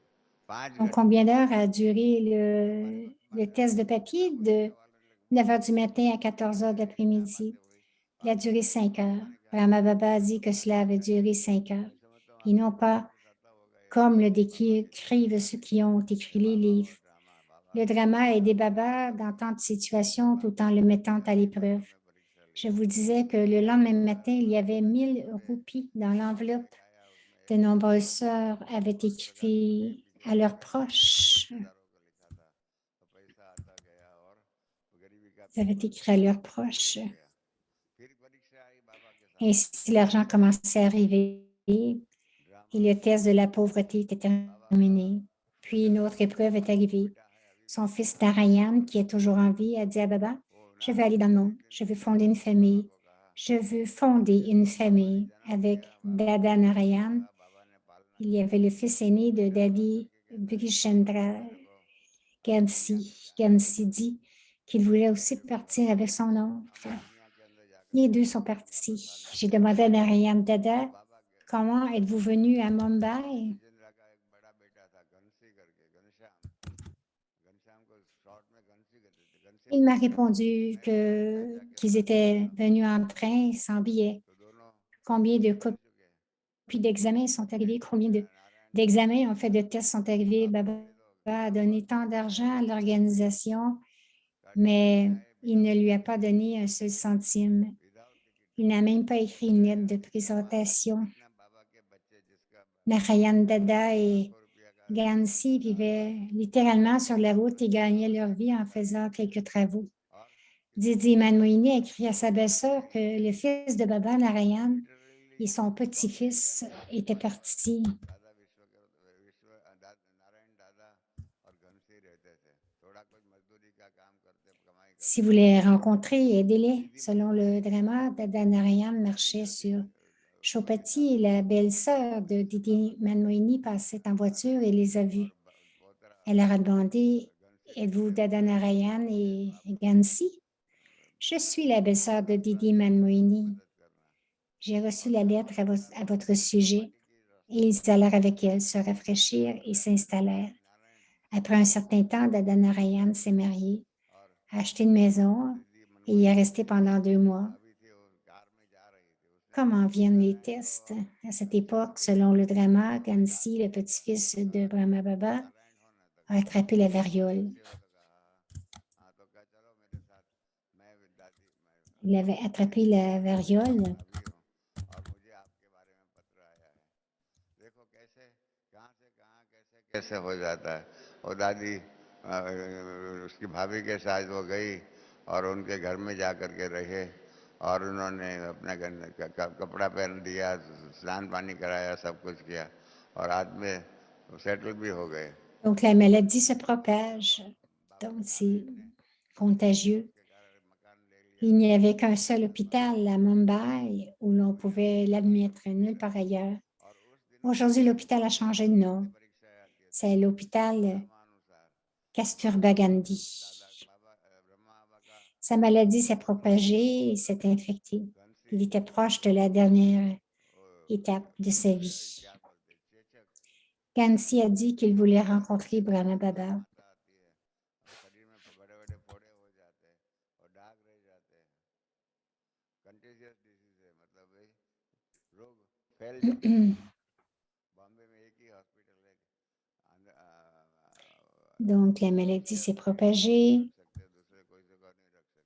Speaker 6: 5
Speaker 3: Donc,
Speaker 6: घंटे
Speaker 3: combien d'heures a duré le test de papier? De 9 heures du matin à 14 heures de l'après-midi. Il a duré 5 heures. Brahma Baba a dit que cela avait duré 5 heures. Et non pas comme le décrivent ceux qui ont écrit les livres. Le drama a aidé Baba dans tant de situations tout en le mettant à l'épreuve. Je vous disais que le lendemain matin, il y avait 1000 roupies dans l'enveloppe. De nombreuses sœurs avaient écrit à leurs proches. Ils avaient écrit à leurs proches. Ainsi, l'argent commençait à arriver et le test de la pauvreté était terminé. Puis une autre épreuve est arrivée. Son fils Narayan, qui est toujours en vie, a dit à Baba, « Je veux aller dans le monde, je veux fonder une famille. Je veux fonder une famille avec Dada Narayan. » Il y avait le fils aîné de Daddy Brishendra Gansidhi, qui qu'il voulait aussi partir avec son oncle. Les deux sont partis. J'ai demandé à Narayana Dada, comment êtes-vous venu à Mumbai?
Speaker 6: जितेंद्र का एक बड़ा बेटा था घनसी करके घनश्याम घनश्याम को शॉर्ट में घनसी कहते थे घनसी
Speaker 3: Il m'a répondu qu'ils étaient venus en train sans billet.
Speaker 6: तो दोनों
Speaker 3: Combien de
Speaker 6: मिल
Speaker 3: copies
Speaker 6: चुके
Speaker 3: d'examens sont arrivés? Combien
Speaker 6: Narayan
Speaker 3: d'examens, en fait, de tests sont arrivés?
Speaker 6: आप
Speaker 3: Baba
Speaker 6: बोले तो
Speaker 3: a donné tant d'argent à l'organisation,
Speaker 6: certificate
Speaker 3: mais
Speaker 6: में आए
Speaker 3: il ne lui a pas donné un seul centime.
Speaker 6: Without ticket
Speaker 3: Il n'a même pas écrit une lettre de présentation.
Speaker 6: इतना बाबा के बच्चे जिसका
Speaker 3: Narayan Dada et
Speaker 6: लाखों रुपया का
Speaker 3: Gansi vivaient littéralement sur la route et gagnaient leur vie en faisant quelques travaux.
Speaker 6: और
Speaker 3: Didi Manmohini a écrit à sa belle-sœur que le fils de Baba Narayan
Speaker 6: literally
Speaker 3: et son petit-fils étaient partis.
Speaker 6: दादा नारायण दादा और घनसी रहते थे थोड़ा कुछ मजदूरी का काम करते कमाई
Speaker 3: Si
Speaker 6: करते
Speaker 3: vous les rencontrez, aidez-les. Selon le drama, Dada Narayan marchait sur Chopati et la belle-sœur de Didi Manmohini passait en voiture et les a vus.
Speaker 6: पोतरा
Speaker 3: Elle leur a demandé,
Speaker 6: घनसी
Speaker 3: êtes-vous Dada Narayan et Gansi? Je suis la belle-sœur de Didi Manmohini.
Speaker 6: मदद करना
Speaker 3: J'ai reçu la lettre à votre sujet.
Speaker 6: Party की
Speaker 3: Et ils allèrent avec elle se rafraîchir et s'installèrent.
Speaker 6: Narayan
Speaker 3: Après un certain temps, Dada Narayan s'est marié,
Speaker 6: और
Speaker 3: a acheté une maison
Speaker 6: दीदी
Speaker 3: et y est resté pendant 2 mois.
Speaker 6: अभी थी वो कार में जा रही थी उसने
Speaker 3: Comment viennent les tests? À cette époque, selon le drama, Gansi, le petit-fils de Brahma Baba,
Speaker 6: Narayan होना था
Speaker 3: a attrapé la variole.
Speaker 6: सेवा का कहा हाँ तो क्या चलो मेरे साथ मैं दादी मैं
Speaker 3: Il avait attrapé la variole.
Speaker 6: अभी हूँ और मुझे आपके बारे में पत्र आया है देखो कैसे कहाँ से कहाँ कैसे कैसे हो जाता है और दादी उसकी भाभी के साथ वो गई और उनके घर में जा कर के रहे और उन्होंने अपना कपड़ा पहन दिया स्नान पानी कराया सब कुछ किया और आज में सेटल भी हो गए
Speaker 3: Donc, la maladie se propage. Donc, c'est contagieux.
Speaker 6: उसके कारण मकान ले लिया
Speaker 3: Il n'y avait qu'un seul hôpital à Mumbai où l'on pouvait l'admettre, nulle part ailleurs.
Speaker 6: और उस दिनों
Speaker 3: Aujourd'hui, l'hôpital a changé de nom.
Speaker 6: परीक्षाएं आती है
Speaker 3: C'est l'hôpital
Speaker 6: धर्मानुसार
Speaker 3: Kasturba Gandhi.
Speaker 6: दादा बाबा ब्रह्मा बाबा का
Speaker 3: Sa maladie s'est propagée et s'est infectée.
Speaker 6: घनसी
Speaker 3: Il était proche de la dernière
Speaker 6: वो
Speaker 3: étape de sa vie.
Speaker 6: क्या बोलते चेचक
Speaker 3: Gansi a dit qu'il voulait rencontrer Brahma Baba.
Speaker 6: माता आती है और शरीर में बड़े बड़े फोड़े हो जाते हैं और दाग रह जाते हैं कंटेजियस डिजीज है मतलब वही रोग फैल जाते हैं बॉम्बे में एक ही हॉस्पिटल है
Speaker 3: Donc, la maladie s'est propagée.
Speaker 6: सकते दूसरे कोई जगह नहीं रख सकते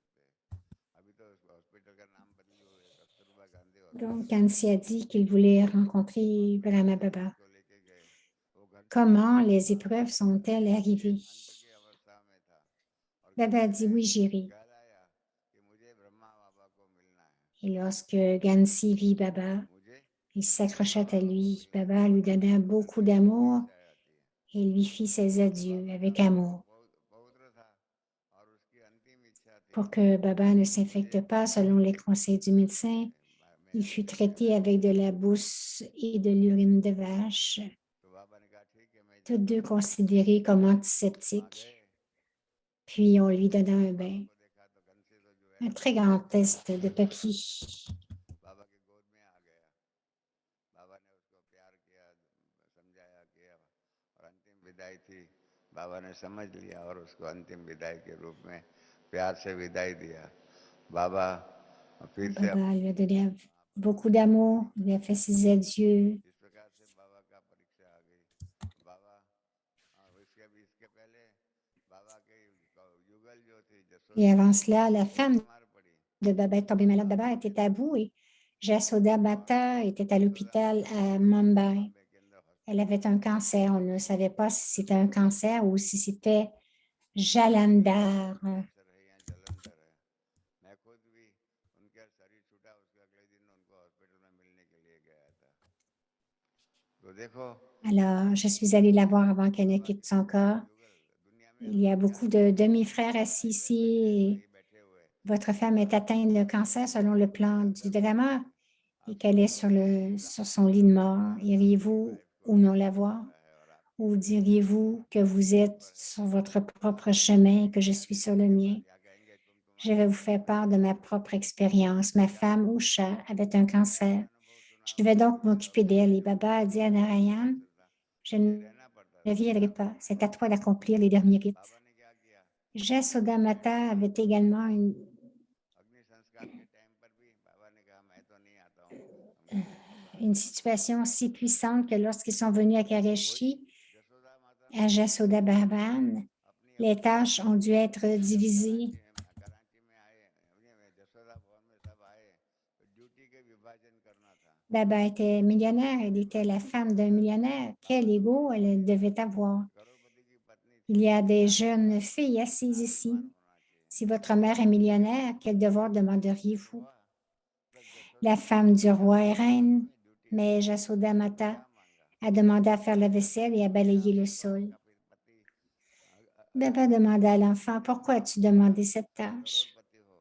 Speaker 6: अभी तो हॉस्पिटल का नाम बदली हुई है कस्तूरबा Gandhi
Speaker 3: Donc, Gansi a dit qu'il voulait rencontrer Brahma Baba.
Speaker 6: को लेके गए वो घर
Speaker 3: Comment les épreuves sont-elles arrivées?
Speaker 6: की अवस्था में था और
Speaker 3: Baba a dit oui, j'irai.
Speaker 6: कहलाया कि मुझे ब्रह्मा बाबा को मिलना है
Speaker 3: Et lorsque Gansi vit Baba,
Speaker 6: मुझे
Speaker 3: il s'accrocha à lui. Baba lui donna beaucoup d'amour et lui fit ses adieux avec amour.
Speaker 6: पवित्र था और उसकी अंतिम इच्छा थी
Speaker 3: Pour que Baba ne s'infecte pas selon les conseils du médecin, il fut traité avec de la bouse et de l'urine de vache,
Speaker 6: तो बाबा ने कहा ठीक है मैं
Speaker 3: toutes deux considérées comme antiseptiques. Puis on lui donna un bain,
Speaker 6: को देखा तो घनसी तो जो है
Speaker 3: un très grand test de papier.
Speaker 6: बाबा की गोद में आ गया बाबा ने उसको प्यार किया समझाया किया और अंतिम विदाई थी बाबा ने समझ लिया और उसको अंतिम विदाई के रूप में प्यार से विदाई दिया बाबा फिर से
Speaker 3: Baba lui a donné beaucoup d'amour, il lui a fait ses adieux.
Speaker 6: इस प्रकार से बाबा का परीक्षा आ गई बाबा इसके पहले बाबा के युगल जो थी
Speaker 3: Et avant cela, la femme
Speaker 6: बीमार पड़ी
Speaker 3: de Baba est tombée malade. Baba était à bout et Jasoda Bhatta était à l'hôpital à Mumbai.
Speaker 6: बॉम्बे के अंदर
Speaker 3: Elle avait un cancer. On ne savait pas si c'était un cancer ou si c'était Jalandhar.
Speaker 6: Cancer है या जलंधर है मैं खुद भी उनका शरीर छूटा उसके अगले दिन उनको हॉस्पिटल में मिलने के लिए गया था तो देखो
Speaker 3: Alors, je suis allée la voir avant qu'elle ne quitte son corps.
Speaker 6: युगल दुनिया में
Speaker 3: Il y a beaucoup de demi-frères assis ici. Et
Speaker 6: बैठे हुए
Speaker 3: votre femme est atteinte de cancer selon le plan du drama et qu'elle est sur son lit de mort. Iriez-vous ou non la voir? Ou diriez-vous que vous êtes sur votre propre chemin et que je suis sur le mien? Je vais vous faire part de ma propre expérience. Ma femme, Usha, avait un cancer. Je devais donc m'occuper d'elle et Baba a dit à Narayan, je ne viendrai pas. C'est à toi d'accomplir les derniers rites.
Speaker 6: बाबा ने क्या किया,
Speaker 3: Jashoda Mata avait également
Speaker 6: अग्नि संस्कार के टाइम पर भी बाबा ने कहा मैं तो नहीं आता हूँ, हम घर में बता
Speaker 3: une situation si puissante que lorsqu'ils sont venus à Kareshi,
Speaker 6: जसोदा माता
Speaker 3: à Jashoda Bhavan,
Speaker 6: अपनी
Speaker 3: les tâches ont dû être divisées.
Speaker 6: Karachi में आए, जसोदा भवन में सब आए, तो ड्यूटी के विभाजन करना था।
Speaker 3: Baba était millionnaire, elle était la femme d'un millionnaire. Quel ego elle devait avoir.
Speaker 6: करोड़पति की पत्नी
Speaker 3: Il
Speaker 6: थी,
Speaker 3: y a des jeunes filles assises ici.
Speaker 6: होना चाहिए।
Speaker 3: Si votre mère est millionnaire, quel devoir demanderiez-vous?
Speaker 6: हुआ तब Jasoda
Speaker 3: La femme du roi est reine,
Speaker 6: duty
Speaker 3: mais Jashoda Mata
Speaker 6: क्या मांगा,
Speaker 3: a demandé à faire la vaisselle et à balayer le sol.
Speaker 6: पति
Speaker 3: Baba demanda à l'enfant, pourquoi as-tu demandé cette tâche?
Speaker 6: करोड़पति हो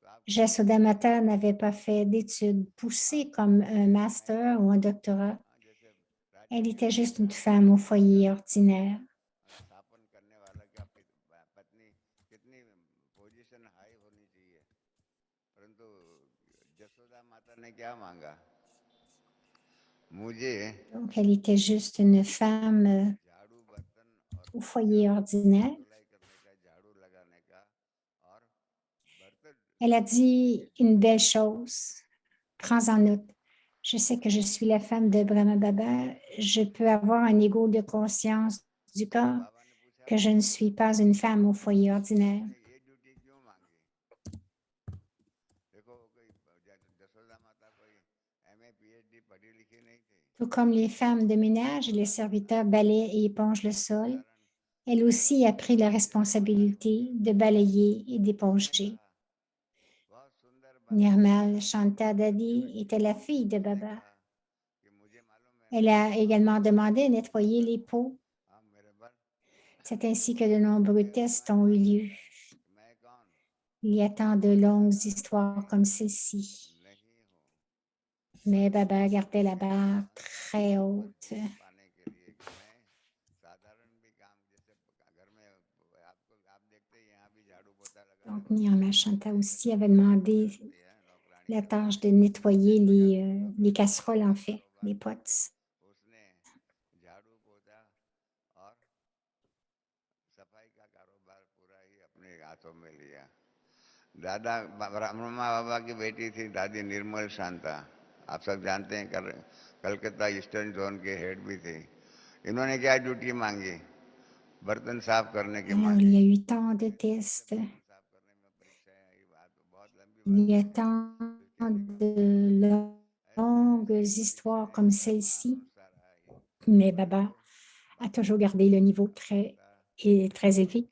Speaker 6: तो आप
Speaker 3: Jashoda Mata n'avait pas fait d'études poussées comme un master ou un doctorat.
Speaker 6: जैसे
Speaker 3: Elle était juste une femme au foyer ordinaire.
Speaker 6: स्थापन करने वाला क्या पत्नी कितनी पोजीशन हाई होनी चाहिए, परंतु जसोदा माता ने क्या मांगा, मुझे
Speaker 3: Donc, elle était juste une femme
Speaker 6: झाड़ू बर्तन और
Speaker 3: au foyer ordinaire.
Speaker 6: धुलाई करने का, झाड़ू लगाने का और बर्तन
Speaker 3: Elle a dit une belle chose. Prends en note. Je sais que je suis la femme de Brahma Baba. Je peux avoir un ego de conscience du corps,
Speaker 6: बाबा ने पूछा
Speaker 3: que je ne suis pas une femme au foyer ordinaire.
Speaker 6: आपने ये ड्यूटी क्यों मांगी। देखो कोई जसोदा माता कोई एमए पीएचडी पढ़ी लिखी नहीं थी,
Speaker 3: Tout comme les femmes de ménage et les serviteurs balaient et épongent le sol, elle aussi a pris la responsabilité de balayer et d'éponger.
Speaker 6: बहुत सुंदर बात
Speaker 3: Nirmal Shanta Dadi était la fille de Baba.
Speaker 6: कि मुझे मालूम है
Speaker 3: Elle a également demandé de nettoyer les pots.
Speaker 6: आप मेरे बल
Speaker 3: C'est ainsi que de nombreux tests ont eu lieu.
Speaker 6: मैं कौन
Speaker 3: Il y a tant de longues histoires comme celle-ci.
Speaker 6: नहीं हूँ,
Speaker 3: Mais Baba gardait la barre très haute.
Speaker 6: पाने के लिए कि मैं साधारण भी काम जैसे घर में आपको आप देखते हैं यहाँ भी झाड़ू पोछा लगा
Speaker 3: Donc, Nirmal Shanta aussi avait demandé la tâche de nettoyer les casseroles, en fait, les pots.
Speaker 6: उसने झाड़ू पोछा और सफाई का कारोबार पूरा ही अपने हाथों में लिया। दादा ब्रह्मा बाबा की बेटी थी दादी निर्मल शांता, आप सब जानते हैं, कलकत्ता ईस्टर्न जोन के हेड भी थे। इन्होंने क्या ड्यूटी मांगी, बर्तन साफ करने की
Speaker 3: Alors,
Speaker 6: मांगी।
Speaker 3: il y a eu tant de tests.
Speaker 6: बर्तन साफ करने में परीक्षाएं आई, बात बहुत लंबी
Speaker 3: Il y a
Speaker 6: बात
Speaker 3: tant de longues histoires comme celle-ci. Mais Baba a toujours gardé le niveau très élevé.
Speaker 6: की रखी।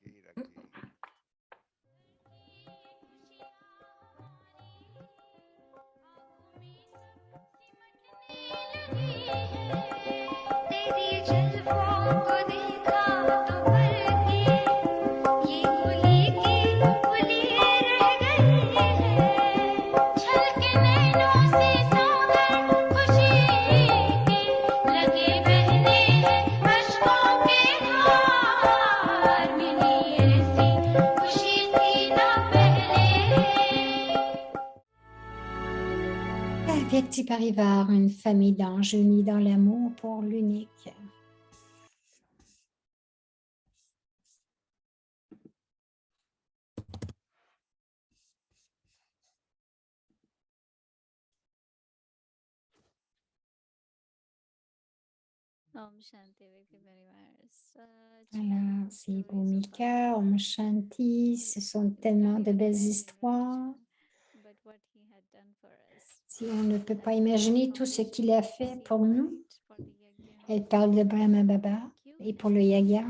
Speaker 7: तेरी जुल्फों को देखा तो भर के ये कुली की कुली रह गई है, छलके नैनों से सागर खुशी के लगे बहने हैं अश्कों के धार, मिली ऐसी खुशी थी ना पहले।
Speaker 3: Vyakti Parivar, une famille d'anges unis dans l'amour pour l'unique.
Speaker 7: Om Shanti Vyakti Parivar. Such
Speaker 3: Alors,
Speaker 7: beautiful
Speaker 3: c'est
Speaker 7: stories of
Speaker 3: Bhumika,
Speaker 7: Baba.
Speaker 3: Om Shanti, ce sont tellement de belles histoires.
Speaker 7: But what he had done for us.
Speaker 3: Si on ne peut pas imaginer tout ce qu'il a fait pour nous,
Speaker 7: For the yajna.
Speaker 3: elle parle de Brahma Baba et pour le Yagya.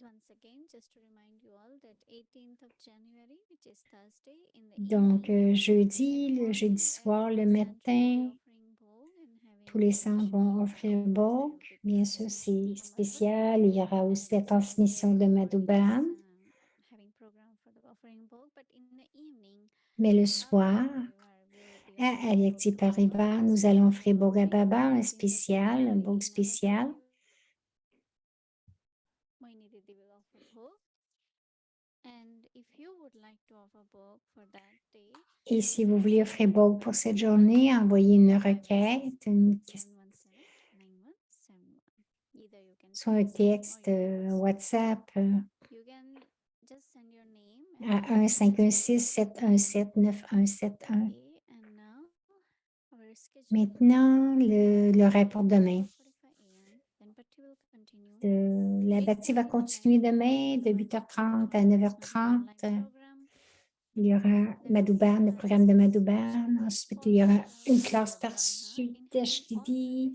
Speaker 7: Once again, just to remind you all that 18th of January, which is Thursday, in the
Speaker 3: Donc,
Speaker 7: evening,
Speaker 3: jeudi, le jeudi soir, le matin, tous les saints vont offrir Bhog. Bien sûr, c'est spécial. Il y aura aussi la transmission de Madhuban. Mais le soir, à Vyakti Parivar, nous allons offrir Bhog à Baba, un spécial, un Bhog spécial.
Speaker 7: And if you would like to offer book for that day,
Speaker 3: Et si vous voulez offrir Bob pour cette journée, envoyez une requête, une question,
Speaker 7: 717-9171. Either you can
Speaker 3: soit un
Speaker 7: text me or
Speaker 3: texte,
Speaker 7: you can WhatsApp.
Speaker 3: WhatsApp
Speaker 7: You can just send your name
Speaker 3: à
Speaker 7: and your message.
Speaker 3: 1-516-717-9171.
Speaker 7: Okay, and now our schedule for
Speaker 3: Maintenant, l'horaire pour demain.
Speaker 7: 9:45 a.m. Then Bhakti will continue.
Speaker 3: La bâtie va continuer demain de 8h30 à 9h30. Il y aura Madhuban, le programme de Madhuban. Ensuite, il y aura une classe par Sudeshti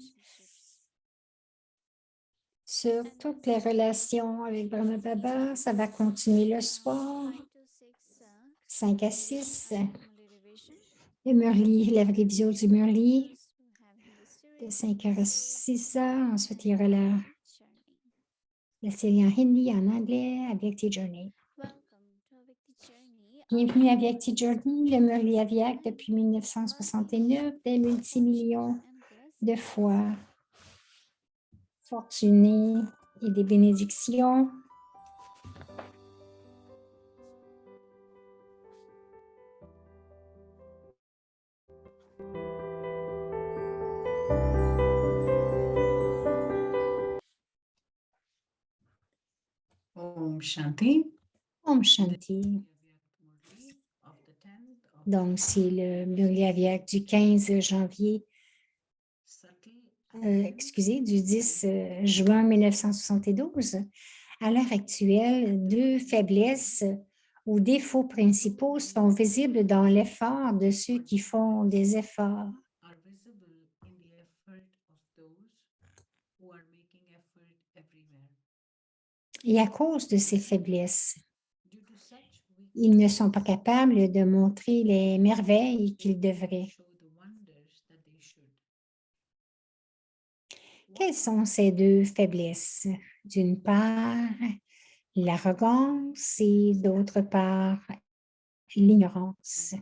Speaker 3: sur toutes les relations avec Brahma Baba. Ça va continuer le soir, 5 à 6. Le Murli, la révision du Murli, de 5h à 6h. Ensuite, il y aura la série en hindi, en anglais, avec Tea Journey. Bienvenue à Vyakti Journey, le Murli Avyak depuis 1969, des multimillions de fois. Fortunés et des bénédictions.
Speaker 4: Om Shanti.
Speaker 3: Om Shanti. Donc, c'est le Murli Avyak du 15 janvier, du 10 juin 1972. À l'heure actuelle, deux faiblesses ou défauts principaux sont visibles dans l'effort de ceux qui font des efforts. Et à cause de ces faiblesses, ils ne sont pas capables de montrer les merveilles qu'ils devraient. Quelles sont ces deux faiblesses? D'une part, l'arrogance et d'autre part, l'ignorance.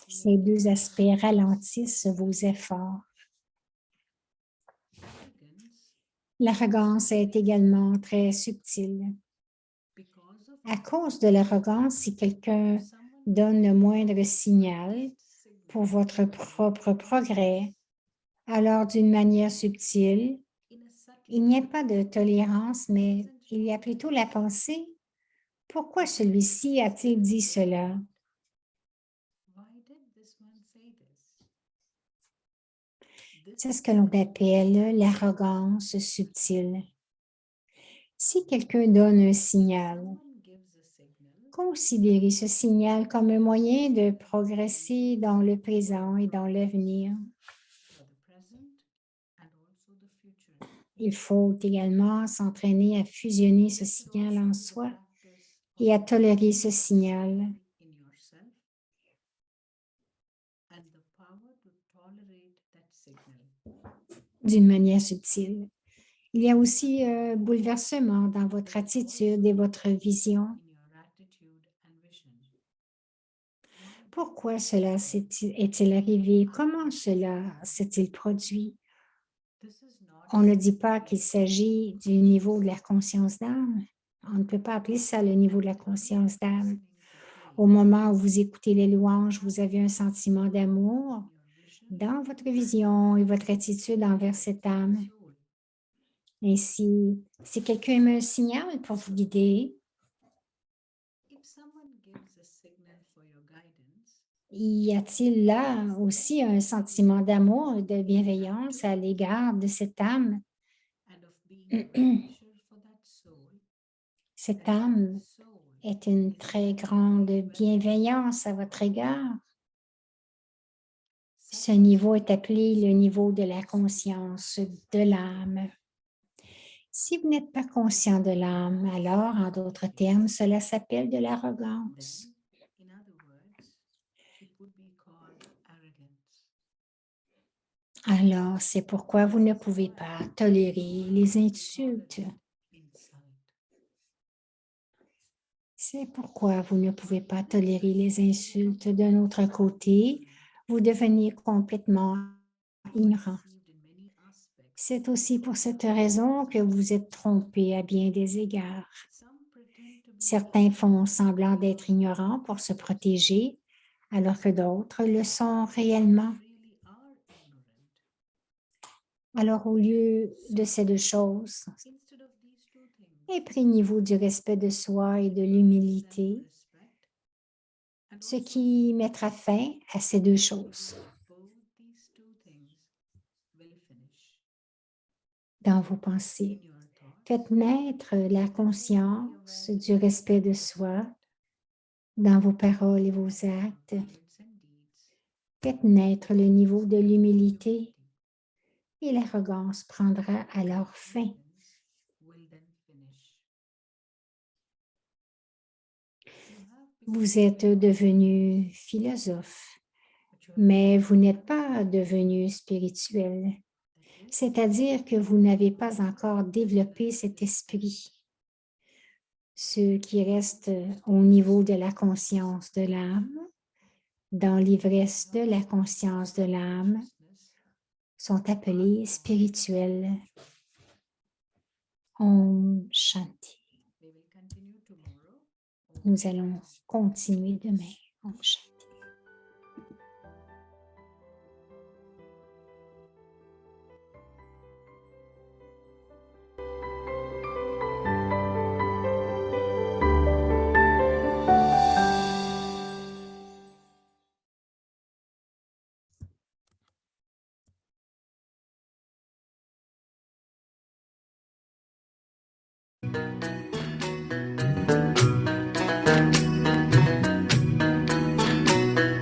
Speaker 3: Ces deux aspects ralentissent vos efforts. L'arrogance est également très subtile. À cause de l'arrogance, si quelqu'un donne le moindre signal pour votre propre progrès, alors d'une manière subtile, il n'y a pas de tolérance, mais il y a plutôt la pensée. Pourquoi celui-ci a-t-il dit cela? C'est ce que l'on appelle l'arrogance subtile. Si quelqu'un donne un signal, considérez ce signal comme un moyen de progresser dans le présent et dans l'avenir. Il faut également s'entraîner à fusionner ce signal en soi et à tolérer ce signal. D'une manière subtile. Il y a aussi un bouleversement dans votre attitude et votre vision. Pourquoi cela est-il arrivé? Comment cela s'est-il produit? On ne dit pas qu'il s'agit du niveau de la conscience d'âme. On ne peut pas appeler ça le niveau de la conscience d'âme. Au moment où vous écoutez les louanges, vous avez un sentiment d'amour dans votre vision et votre attitude envers cette âme. Ainsi, si quelqu'un met un signal pour vous guider, y a-t-il là aussi un sentiment d'amour et de bienveillance à l'égard de cette âme? Cette âme est une très grande bienveillance à votre égard. Ce niveau est appelé le niveau de la conscience de l'âme. Si vous n'êtes pas conscient de l'âme, alors, en d'autres termes, cela s'appelle de l'arrogance. Alors, c'est pourquoi vous ne pouvez pas tolérer les insultes. C'est pourquoi vous ne pouvez pas tolérer les insultes. D'un autre côté, vous devenez complètement ignorant. C'est aussi pour cette raison que vous êtes trompé à bien des égards. Certains font semblant d'être ignorants pour se protéger, alors que d'autres le sont réellement. Alors, au lieu de ces deux choses, imprégnez-vous du respect de soi et de l'humilité, ce qui mettra fin à ces deux choses. Dans vos pensées, faites naître la conscience du respect de soi dans vos paroles et vos actes. Faites naître le niveau de l'humilité et l'arrogance prendra alors fin. Vous êtes devenu philosophe, mais vous n'êtes pas devenu spirituel. C'est-à-dire que vous n'avez pas encore développé cet esprit. Ceux qui restent au niveau de la conscience de l'âme, dans l'ivresse de la conscience de l'âme, sont appelés spirituels. Om Shanti. Nous allons continuer demain. Om Shanti.